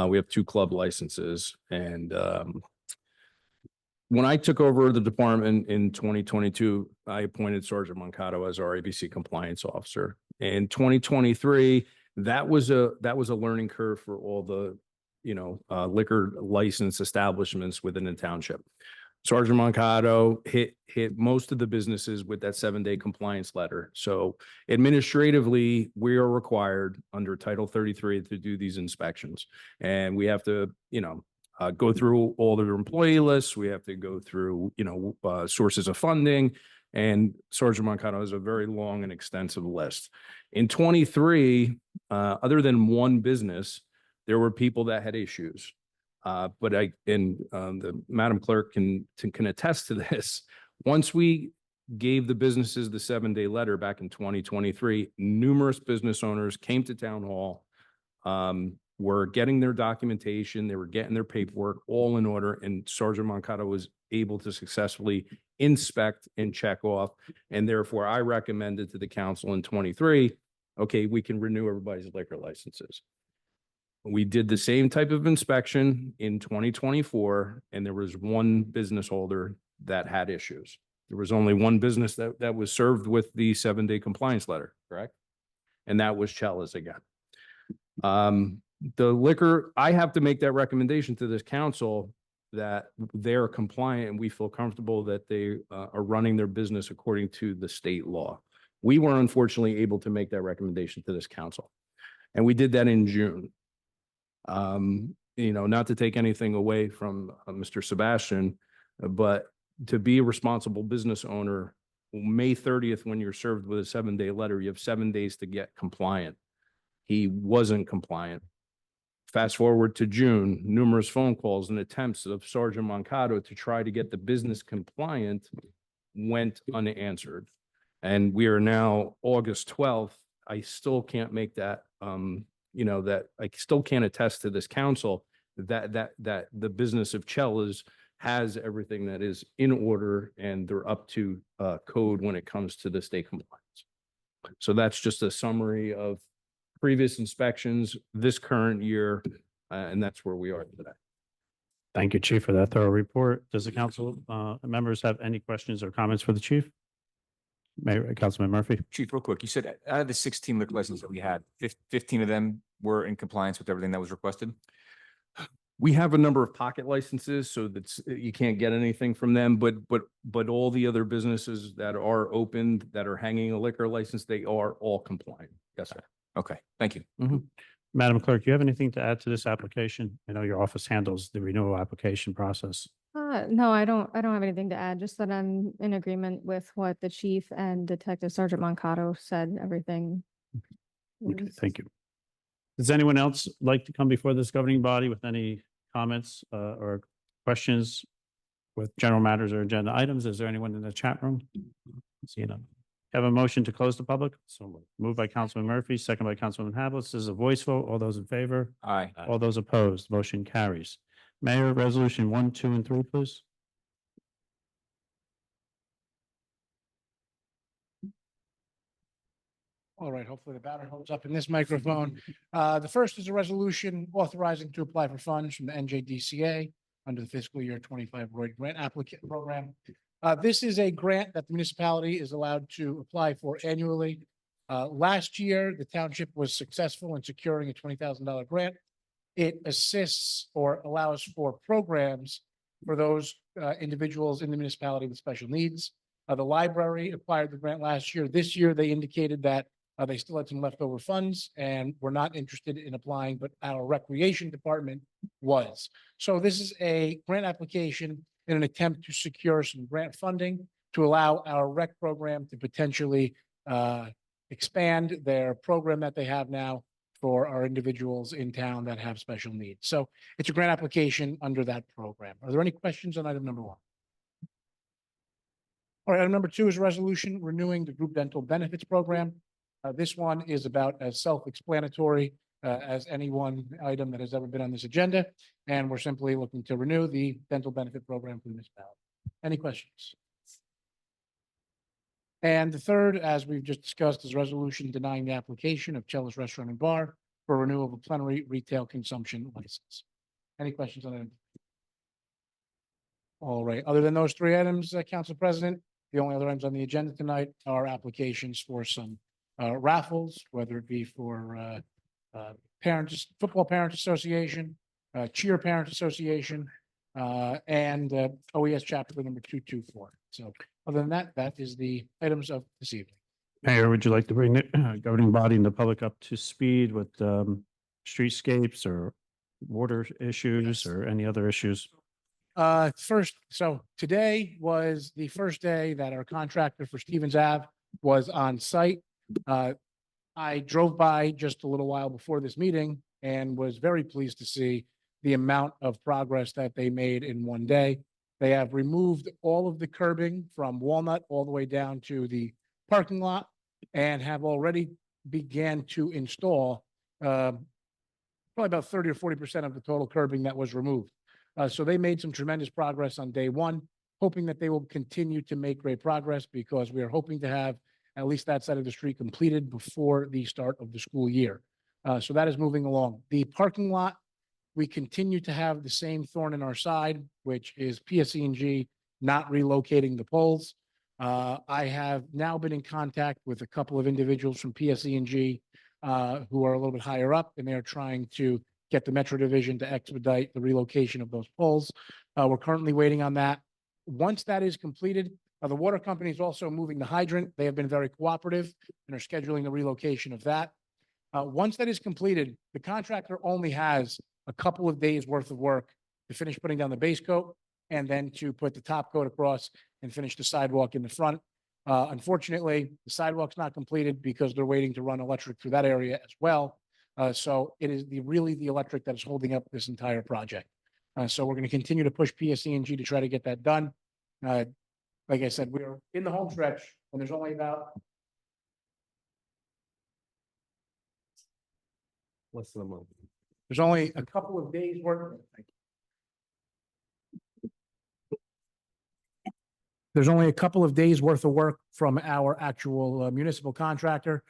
We have 2 club licenses. And when I took over the department in 2022, I appointed Sergeant Moncado as our ABC compliance officer. In 2023, that was a learning curve for all the, liquor license establishments within the township. Sergeant Moncado hit most of the businesses with that 7-day compliance letter. So administratively, we are required under Title 33 to do these inspections. And we have to, go through all their employee lists. We have to go through, sources of funding. And Sergeant Moncado has a very long and extensive list. In 23, other than one business, there were people that had issues. But the Madam Clerk can attest to this. Once we gave the businesses the 7-day letter back in 2023, numerous business owners came to town hall, were getting their documentation, they were getting their paperwork all in order, and Sergeant Moncado was able to successfully inspect and check off. And therefore, I recommended to the council in 23, okay, we can renew everybody's liquor licenses. We did the same type of inspection in 2024, and there was one business holder that had issues. There was only one business that was served with the 7-day compliance letter, correct? And that was Chella's again. The liquor, I have to make that recommendation to this council that they're compliant and we feel comfortable that they are running their business according to the state law. We were unfortunately able to make that recommendation to this council. And we did that in June. Not to take anything away from Mr. Sebastian, but to be a responsible business owner, May 30th, when you're served with a 7-day letter, you have 7 days to get compliant. He wasn't compliant. Fast forward to June, numerous phone calls and attempts of Sergeant Moncado to try to get the business compliant went unanswered. And we are now August 12th. I still can't make that, that I still can't attest to this council that the business of Chella's has everything that is in order and they're up to code when it comes to the state compliance. So that's just a summary of previous inspections, this current year, and that's where we are today. Thank you, Chief, for that thorough report. Does the council members have any questions or comments for the chief? Mayor, Councilman Murphy. Chief, real quick, you said out of the 16 liquor licenses that we had, 15 of them were in compliance with everything that was requested? We have a number of pocket licenses, so that's you can't get anything from them, but all the other businesses that are open, that are hanging a liquor license, they are all compliant. Yes, sir. Okay, thank you. Madam Clerk, do you have anything to add to this application? I know your office handles the renewal application process. No, I don't have anything to add, just that I'm in agreement with what the chief and Detective Sergeant Mancato said, everything. Okay, was- thank you. Does anyone else like to come before this governing body with any comments or questions with general matters or agenda items? Is there anyone in the chat room? See none. Have a motion to close the public? So moved by Councilman Murphy, second by Councilman Havelitz. This is a voice vote. All those in favor? Aye. All those opposed? Motion carries. Mayor, resolution 1, 2, and 3, please. All right, hopefully the battery holds up in this microphone. The first is a resolution authorizing to apply for funds from the NJDCA under the fiscal year 25 Royd Grant Applicant Program. This is a grant that the municipality is allowed to apply for annually. Last year, the township was successful in securing a $20,000 grant. It assists or allows for programs for those individuals in the municipality with special needs. The library acquired the grant last year. This year, they indicated that they still had some leftover funds and were not interested in applying, but our recreation department was. So this is a grant application in an attempt to secure some grant funding to allow our rec program to potentially expand their program that they have now for our individuals in town that have special needs. So it's a grant application under that program. Are there any questions on item number 1? All right, item number 2 is a resolution renewing the group dental benefits program. This one is about as self-explanatory as any one item that has ever been on this agenda. And we're simply looking to renew the dental benefit program for the municipality. Any questions? And the third, as we've just discussed, is a resolution denying the application of Chella's Restaurant and Bar for renewal of a plenary retail consumption license. Any questions on it? All right, other than those 3 items, Council President, the only other items on the agenda tonight are applications for some raffles, whether it be for parents, football parents association, cheer parents association, and OES chapter number 224. So other than that, that is the items of this evening. Mayor, would you like to bring the governing body and the public up to speed with streetscapes or water issues or any other issues? First, so today was the first day that our contractor for Stevens Ave was on site. I drove by just a little while before this meeting and was very pleased to see the amount of progress that they made in one day. They have removed all of the curbing from Walnut all the way down to the parking lot and have already began to install probably about 30 or 40% of the total curbing that was removed. So they made some tremendous progress on day one, hoping that they will continue to make great progress because we are hoping to have at least that side of the street completed before the start of the school year. So that is moving along. The parking lot, we continue to have the same thorn in our side, which is PSE&G not relocating the poles. I have now been in contact with a couple of individuals from PSE&G who are a little bit higher up, and they are trying to get the Metro Division to expedite the relocation of those poles. We're currently waiting on that. Once that is completed, the water company is also moving the hydrant. They have been very cooperative and are scheduling the relocation of that. Once that is completed, the contractor only has a couple of days worth of work to finish putting down the base coat and then to put the top coat across and finish the sidewalk in the front. Unfortunately, the sidewalk's not completed because they're waiting to run electric through that area as well. So it is really the electric that is holding up this entire project. So we're going to continue to push PSE&G to try to get that done. Like I said, we are in the home stretch and there's only about Less than a month. there's only a couple of days worth. There's only a couple of days worth of work from our actual municipal contractor.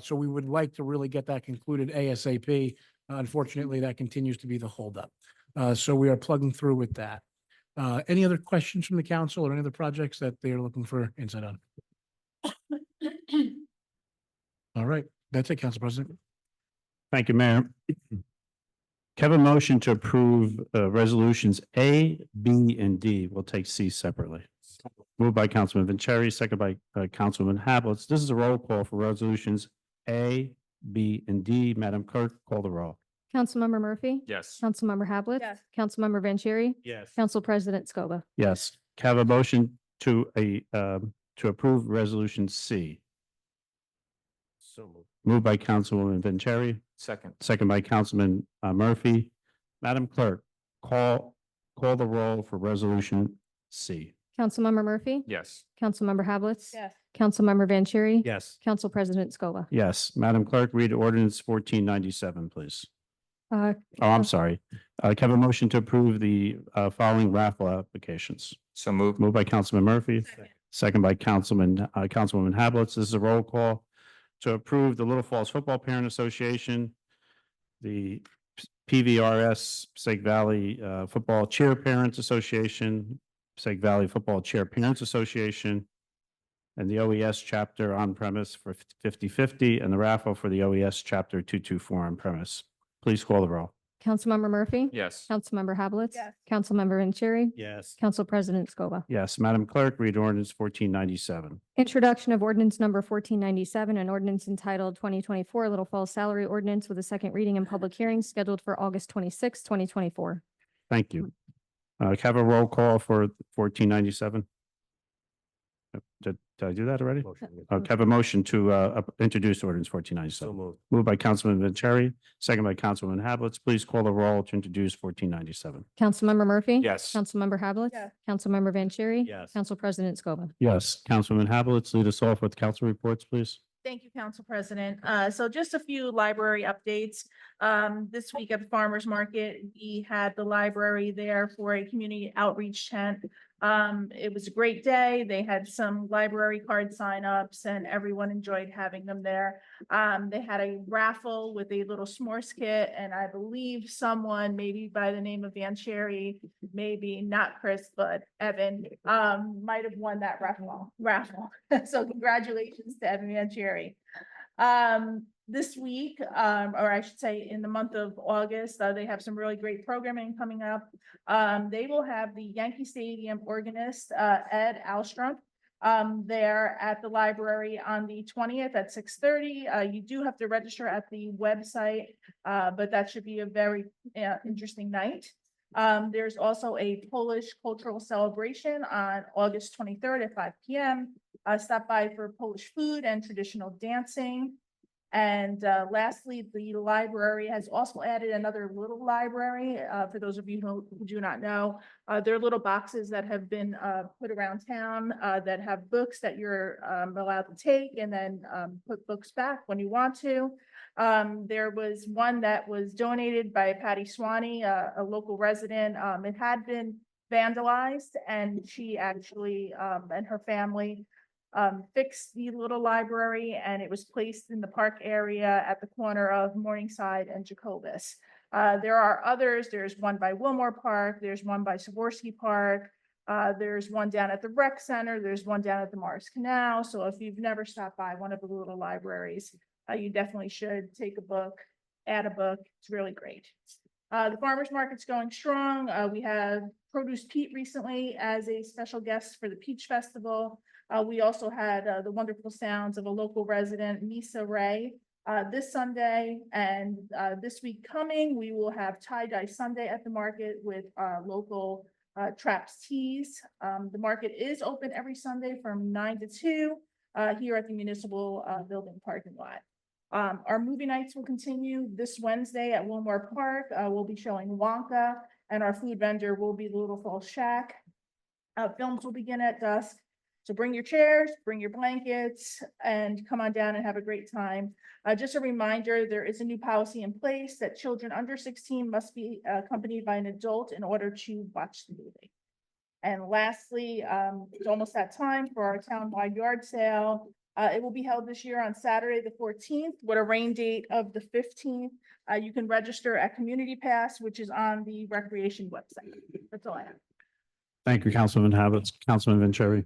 So we would like to really get that concluded ASAP. Unfortunately, that continues to be the holdup. So we are plugging through with that. Any other questions from the council or any other projects that they are looking for insight on? All right, that's it, Council President. Thank you, Mayor. Have a motion to approve resolutions A, B, and D. We'll take C separately. Moved by Councilman Vanchery, second by Councilman Havelitz. This is a roll call for resolutions A, B, and D. Madam Clerk, call the roll. Councilmember Murphy? Yes. Councilmember Havlet? Yes. Councilmember Vanchery? Yes. Council President Scoba. Yes. Can I have a motion to approve Resolution C? So moved. Moved by Councilwoman Vanchery, Second. second by Councilman Murphy. Madam Clerk, call the roll for Resolution C. Councilmember Murphy? Yes. Councilmember Havlet? Yes. Councilmember Vanchery? Yes. Council President Scoba. Yes. Madam Clerk, read ordinance 1497, please. Uh, Oh, I'm sorry. Can I have a motion to approve the following raffle applications? So moved. Moved by Councilman Murphy, Second. second by Councilwoman Hablitz. This is a roll call to approve the Little Falls Football Parent Association, the PVRS Passaic Valley Football Cheer Parents Association, Passaic Valley Football Chair Parents Association, and the OES chapter on premise for 50/50, and the raffle for the OES chapter 224 on premise. Please call the roll. Councilmember Murphy? Yes. Councilmember Havlet? Yes. Councilmember Vanchery? Yes. Council President Scoba. Yes, Madam Clerk, read ordinance 1497. Introduction of ordinance number 1497, an ordinance entitled 2024 Little Falls Salary Ordinance with a second reading and public hearing scheduled for August 26, 2024. Thank you. Can I have a roll call for 1497? Did I do that already? Motion. Can I have a motion to introduce ordinance So 1497? moved. Moved by Councilman Vanchery, second by Councilwoman Hablitz. Please call the roll to introduce 1497. Councilmember Murphy? Yes. Councilmember Havlet? Yes. Councilmember Vanchery? Yes. Council President Scoba. Yes, Councilwoman Hablitz, lead us off with council reports, please. Thank you, Council President. So just a few library updates. This week at the Farmers Market, we had the library there for a community outreach tent. It was a great day. They had some library card signups and everyone enjoyed having them there. They had a raffle with a little s'mores kit, and I believe someone, maybe by the name of Vanchery, maybe not Chris, but Evan, might have won that raffle. So congratulations to Evan Vanchery. This week, or I should say in the month of August, they have some really great programming coming up. They will have the Yankee Stadium organist, Ed Alstrom, there at the library on the 20th at 6:30. You do have to register at the website, but that should be a very interesting night. There's also a Polish cultural celebration on August 23rd at 5 p.m. Stop by for Polish food and traditional dancing. And lastly, the library has also added another little library. For those of you who do not know, they're little boxes that have been put around town that have books that you're allowed to take and then put books back when you want to. There was one that was donated by Patty Swanee, a local resident. It had been vandalized, and she actually and her family fixed the little library, and it was placed in the park area at the corner of Morningside and Jacobus. There are others. There's one by Wilmore Park. There's one by Sikorsky Park. There's one down at the rec center. There's one down at the Morris Canal. So if you've never stopped by one of the little libraries, you definitely should take a book, add a book. It's really great. The farmers market's going strong. We have Produce Pete recently as a special guest for the Peach Festival. We also had the wonderful sounds of a local resident, Misa Ray, this Sunday. And this week coming, we will have Tie-Dye Sunday at the market with local Traps Teas. The market is open every Sunday from 9 to 2 here at the municipal building parking lot. Our movie nights will continue this Wednesday at Wilmore Park. We'll be showing Wonka, and our food vendor will be the Little Falls Shack. Films will begin at dusk. So bring your chairs, bring your blankets, and come on down and have a great time. Just a reminder, there is a new policy in place that children under 16 must be accompanied by an adult in order to watch the movie. And lastly, it's almost that time for our townwide yard sale. It will be held this year on Saturday, the 14th, with a rain date of the 15th. You can register at Community Pass, which is on the Recreation website. That's all I have. Thank you, Councilman Hablitz. Councilman Vanchery.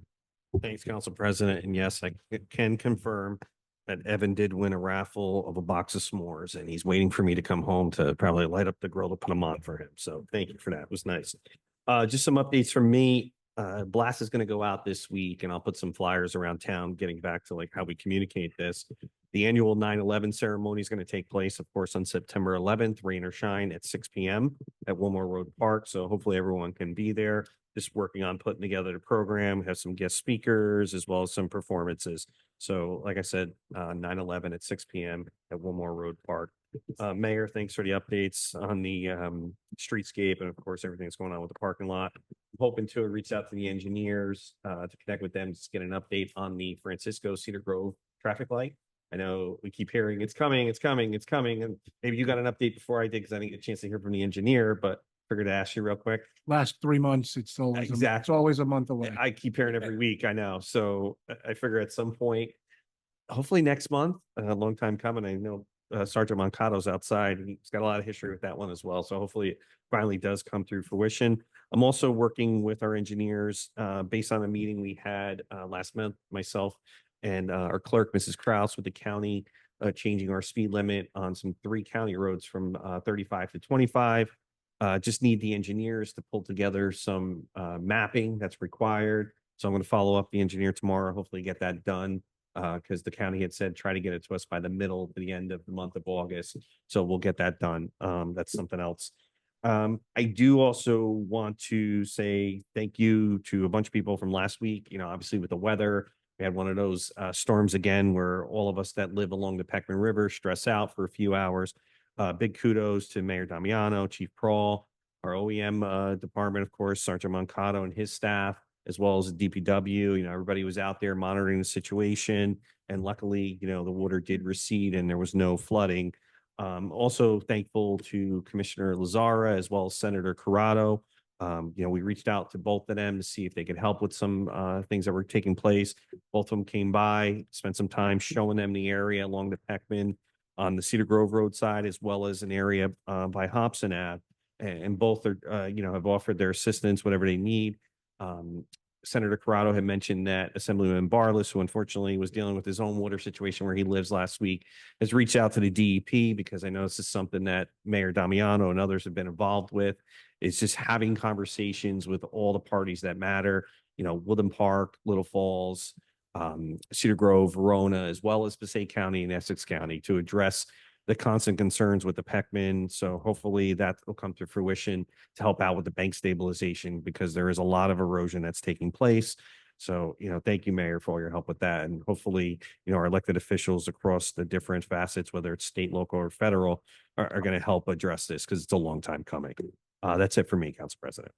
Thanks, Council President. And yes, I can confirm that Evan did win a raffle of a box of s'mores, and he's waiting for me to come home to probably light up the grill to put them on for him. So thank you for that. It was nice. Just some updates from me. blast is going to go out this week, and I'll put some flyers around town, getting back to like how we communicate this. The annual 9/11 ceremony is going to take place, of course, on September 11th, rain or shine, at 6 p.m. at Wilmore Road Park. So hopefully everyone can be there. Just working on putting together the program, have some guest speakers as well as some performances. So like I said, 9/11 at 6 p.m. at Wilmore Road Park. Mayor, thanks for the updates on the streetscape and of course everything that's going on with the parking lot. I'm hoping to reach out to the engineers to connect with them, just get an update on the Francisco Cedar Grove traffic light. I know we keep hearing it's coming, it's coming, it's coming, and maybe you got an update before I did because I didn't get a chance to hear from the engineer, but figured to ask you real quick. Last 3 months, it's always, it's always a month away. I keep hearing every week, I know. So I figure at some point, hopefully next month, a long time coming. I know Sergeant Moncato's outside. He's got a lot of history with that one as well. So hopefully it finally does come through fruition. I'm also working with our engineers based on a meeting we had last month, myself and our clerk, Mrs. Kraus, with the county changing our speed limit on some 3 county roads from 35 to 25. Just need the engineers to pull together some mapping that's required. So I'm going to follow up the engineer tomorrow, hopefully get that done because the county had said try to get it to us by the middle to the end of the month of August. So we'll get that done. That's something else. I do also want to say thank you to a bunch of people from last week. You know, obviously with the weather, we had one of those storms again where all of us that live along the Peckman River stress out for a few hours. Big kudos to Mayor Damiano, Chief Prawl, our OEM department, of course, Sergeant Moncato and his staff, as well as the DPW. You know, everybody was out there monitoring the situation. And luckily, you know, the water did recede and there was no flooding. Also thankful to Commissioner Lazara as well as Senator Corrado. You know, we reached out to both of them to see if they could help with some things that were taking place. Both of them came by, spent some time showing them the area along the Peckman on the Cedar Grove Road side, as well as an area by Hobson Ave. And both are, you know, have offered their assistance, whatever they need. Senator Corrado had mentioned that Assemblyman Barless, who unfortunately was dealing with his own water situation where he lives last week, has reached out to the DEP because I know this is something that Mayor Damiano and others have been involved with. It's just having conversations with all the parties that matter, you know, Woodland Park, Little Falls, Cedar Grove, Verona, as well as Passaic County and Essex County to address the constant concerns with the Peckman. So hopefully that will come to fruition to help out with the bank stabilization because there is a lot of erosion that's taking place. So, you know, thank you, Mayor, for all your help with that. And hopefully, you know, our elected officials across the different facets, whether it's state, local, or federal, are going to help address this because it's a long time coming. That's it for me, Council President.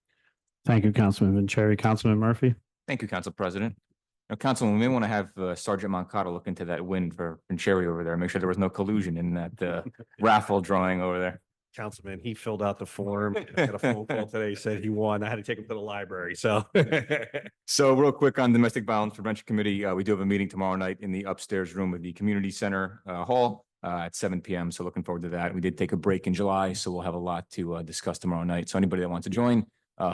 Thank you, Councilman Vanchery. Councilman Murphy. Thank you, Council President. Now, Councilman, we may want to have Sergeant Moncada look into that win for Cherry over there. Make sure there was no collusion in that raffle drawing over there. Councilman, he filled out the form. I got a phone call today. He said he won. I had to take him to the library. So, so real quick on Domestic Violence Prevention Committee, we do have a meeting tomorrow night in the upstairs room of the Community Center Hall at 7 p.m. So looking forward to that. We did take a break in July, so we'll have a lot to discuss tomorrow night. So anybody that wants to join,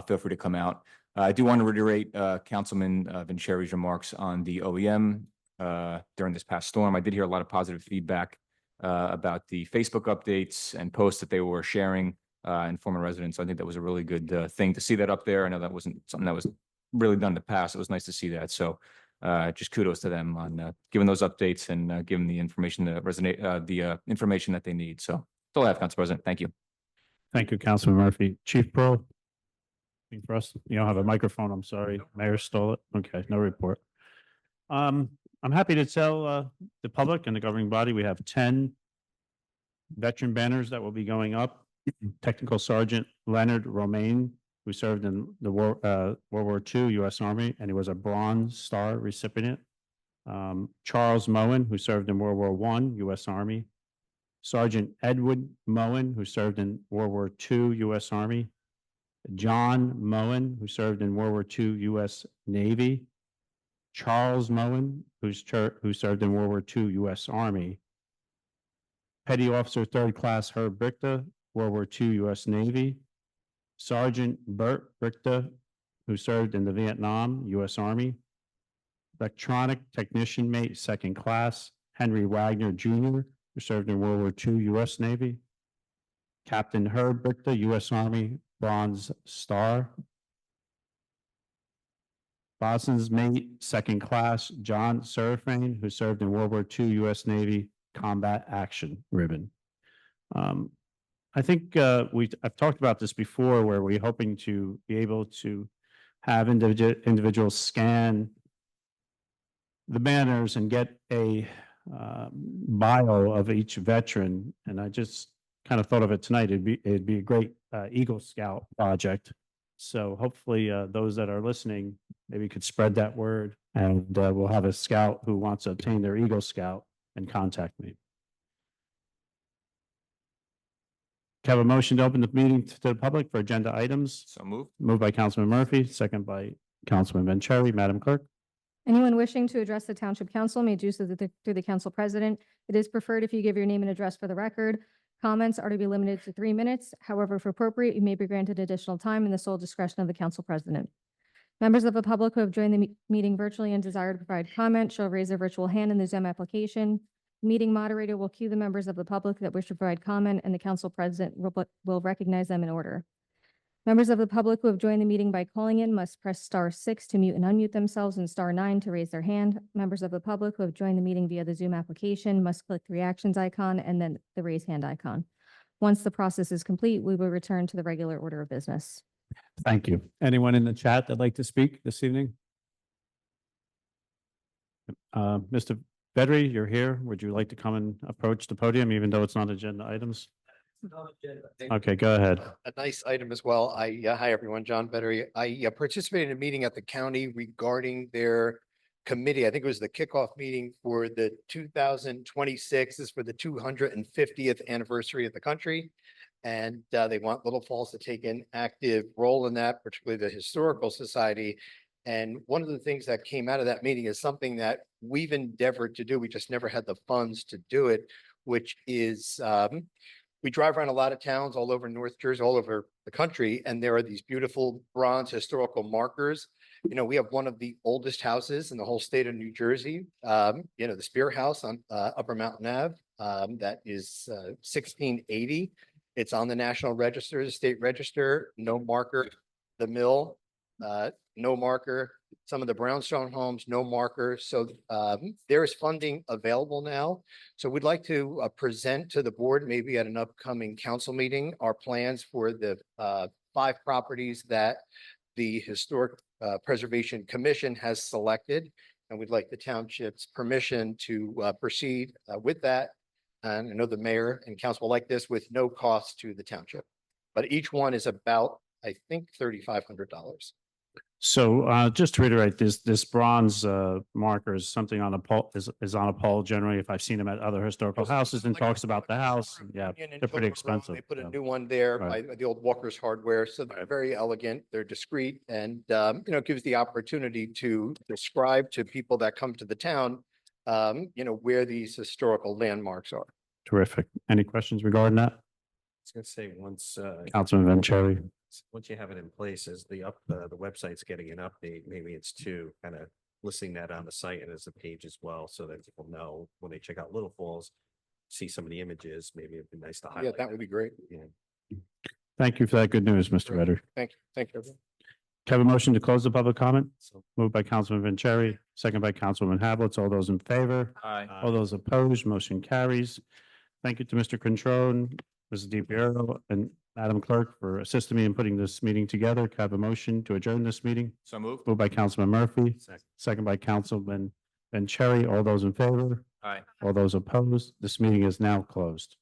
feel free to come out. I do want to reiterate Councilman Vanchery's remarks on the OEM during this past storm. I did hear a lot of positive feedback about the Facebook updates and posts that they were sharing and former residents. So I think that was a really good thing to see that up there. I know that wasn't something that was really done in the past. It was nice to see that. So just kudos to them on giving those updates and giving the information that resonate, the information that they need. So that's all I have, Council President. Thank you. Thank you, Councilman Murphy. Chief Pro. For us, you don't have a microphone. I'm sorry. Mayor stole it. Okay, no report. I'm happy to tell the public and the governing body we have 10 veteran banners that will be going up. Technical Sergeant Leonard Romaine, who served in the World War II U.S. Army, and he was a Bronze Star recipient. Charles Moen, who served in World War I U.S. Army. Sergeant Edward Moen, who served in World War II U.S. Army. John Moen, who served in World War II U.S. Navy. Charles Moen, who served in World War II U.S. Army. Petty Officer 3rd Class Herb Brichter, World War II U.S. Navy. Sergeant Bert Brichter, who served in the Vietnam U.S. Army. Electronic Technician Mate 2nd Class Henry Wagner Jr., who served in World War II U.S. Navy. Captain Herb Brichter, U.S. Army, Bronze Star. Boston's mate, second class, John Serafine, who served in World War II U.S. Navy Combat Action Ribbon. I think I've talked about this before, where we're hoping to be able to have individuals scan the banners and get a bio of each veteran. And I just kind of thought of it tonight. It'd be a great Eagle Scout project. So hopefully those that are listening maybe could spread that word, and we'll have a scout who wants to obtain their Eagle Scout and contact me. Can I have a motion to open the meeting to the public for agenda items? So moved. Moved by Councilman Murphy, second by Councilman Vanchery. Madam Clerk? Anyone wishing to address the Township Council may do so through the Council President. It is preferred if you give your name and address for the record. Comments are to be limited to 3 minutes. However, if appropriate, you may be granted additional time in the sole discretion of the Council President. Members of the public who have joined the meeting virtually and desire to provide comment shall raise their virtual hand in the Zoom application. The meeting moderator will cue the members of the public that wish to provide comment, and the Council President will recognize them in order. Members of the public who have joined the meeting by calling in must press *6 to mute and unmute themselves and *9 to raise their hand. Members of the public who have joined the meeting via the Zoom application must click the reactions icon and then the raise hand icon. Once the process is complete, we will return to the regular order of business. Thank you. Anyone in the chat that'd like to speak this evening? Mr. Bedry, you're here. Would you like to come and approach the podium, even though it's not agenda items? Okay, go ahead. A nice item as well. Hi, everyone, John Bettery. I participated in a meeting at the county regarding their committee. I think it was the kickoff meeting for the 2026. This is for the 250th anniversary of the country. And they want Little Falls to take an active role in that, particularly the Historical Society. And one of the things that came out of that meeting is something that we've endeavored to do. We just never had the funds to do it, which is we drive around a lot of towns all over North Jersey, all over the country, and there are these beautiful bronze historical markers. You know, we have one of the oldest houses in the whole state of New Jersey, the Spear House on Upper Mountain Ave, that is 1680. It's on the National Register, the State Register, no marker. The Mill, no marker. Some of the brownstone homes, no marker. So there is funding available now. So we'd like to present to the board, maybe at an upcoming council meeting, our plans for the 5 properties that the Historic Preservation Commission has selected. And we'd like the township's permission to proceed with that. And I know the mayor and council will like this with no cost to the township. But each one is about, I think, $3,500. So just to reiterate, this bronze marker is something on a pole, is on a pole generally. If I've seen them at other historical houses and talks about the house, yeah, they're pretty expensive. They put a Yeah. new one there Right. by the old Walker's Hardware. So they're very elegant, they're discreet, and it gives the opportunity to describe to people that come to the town, where these historical landmarks are. Terrific. Any questions regarding that? I was gonna say, once Councilman Vanchery? once you have it in place, as the website's getting an update, maybe it's to kind of listing that on the site and as a page as well, so that people know when they check out Little Falls, see some of the images, maybe it'd be nice to highlight. Yeah, that would be great. Yeah. Thank you for that good news, Mr. Vedder. Thank you, everyone. Can I have a motion to close the public comment? Moved by Councilman Vanchery, second by Councilwoman Havelitz. All those in favor? Aye. All those opposed, motion carries. Thank you to Mr. Controne, Mrs. DiPiero, and Madam Clerk for assisting me in putting this meeting together. Can I have a motion to adjourn this meeting? So moved. Moved by Councilman Murphy, second by Councilman Vanchery. All those in favor? Aye. All those opposed, this meeting is now closed.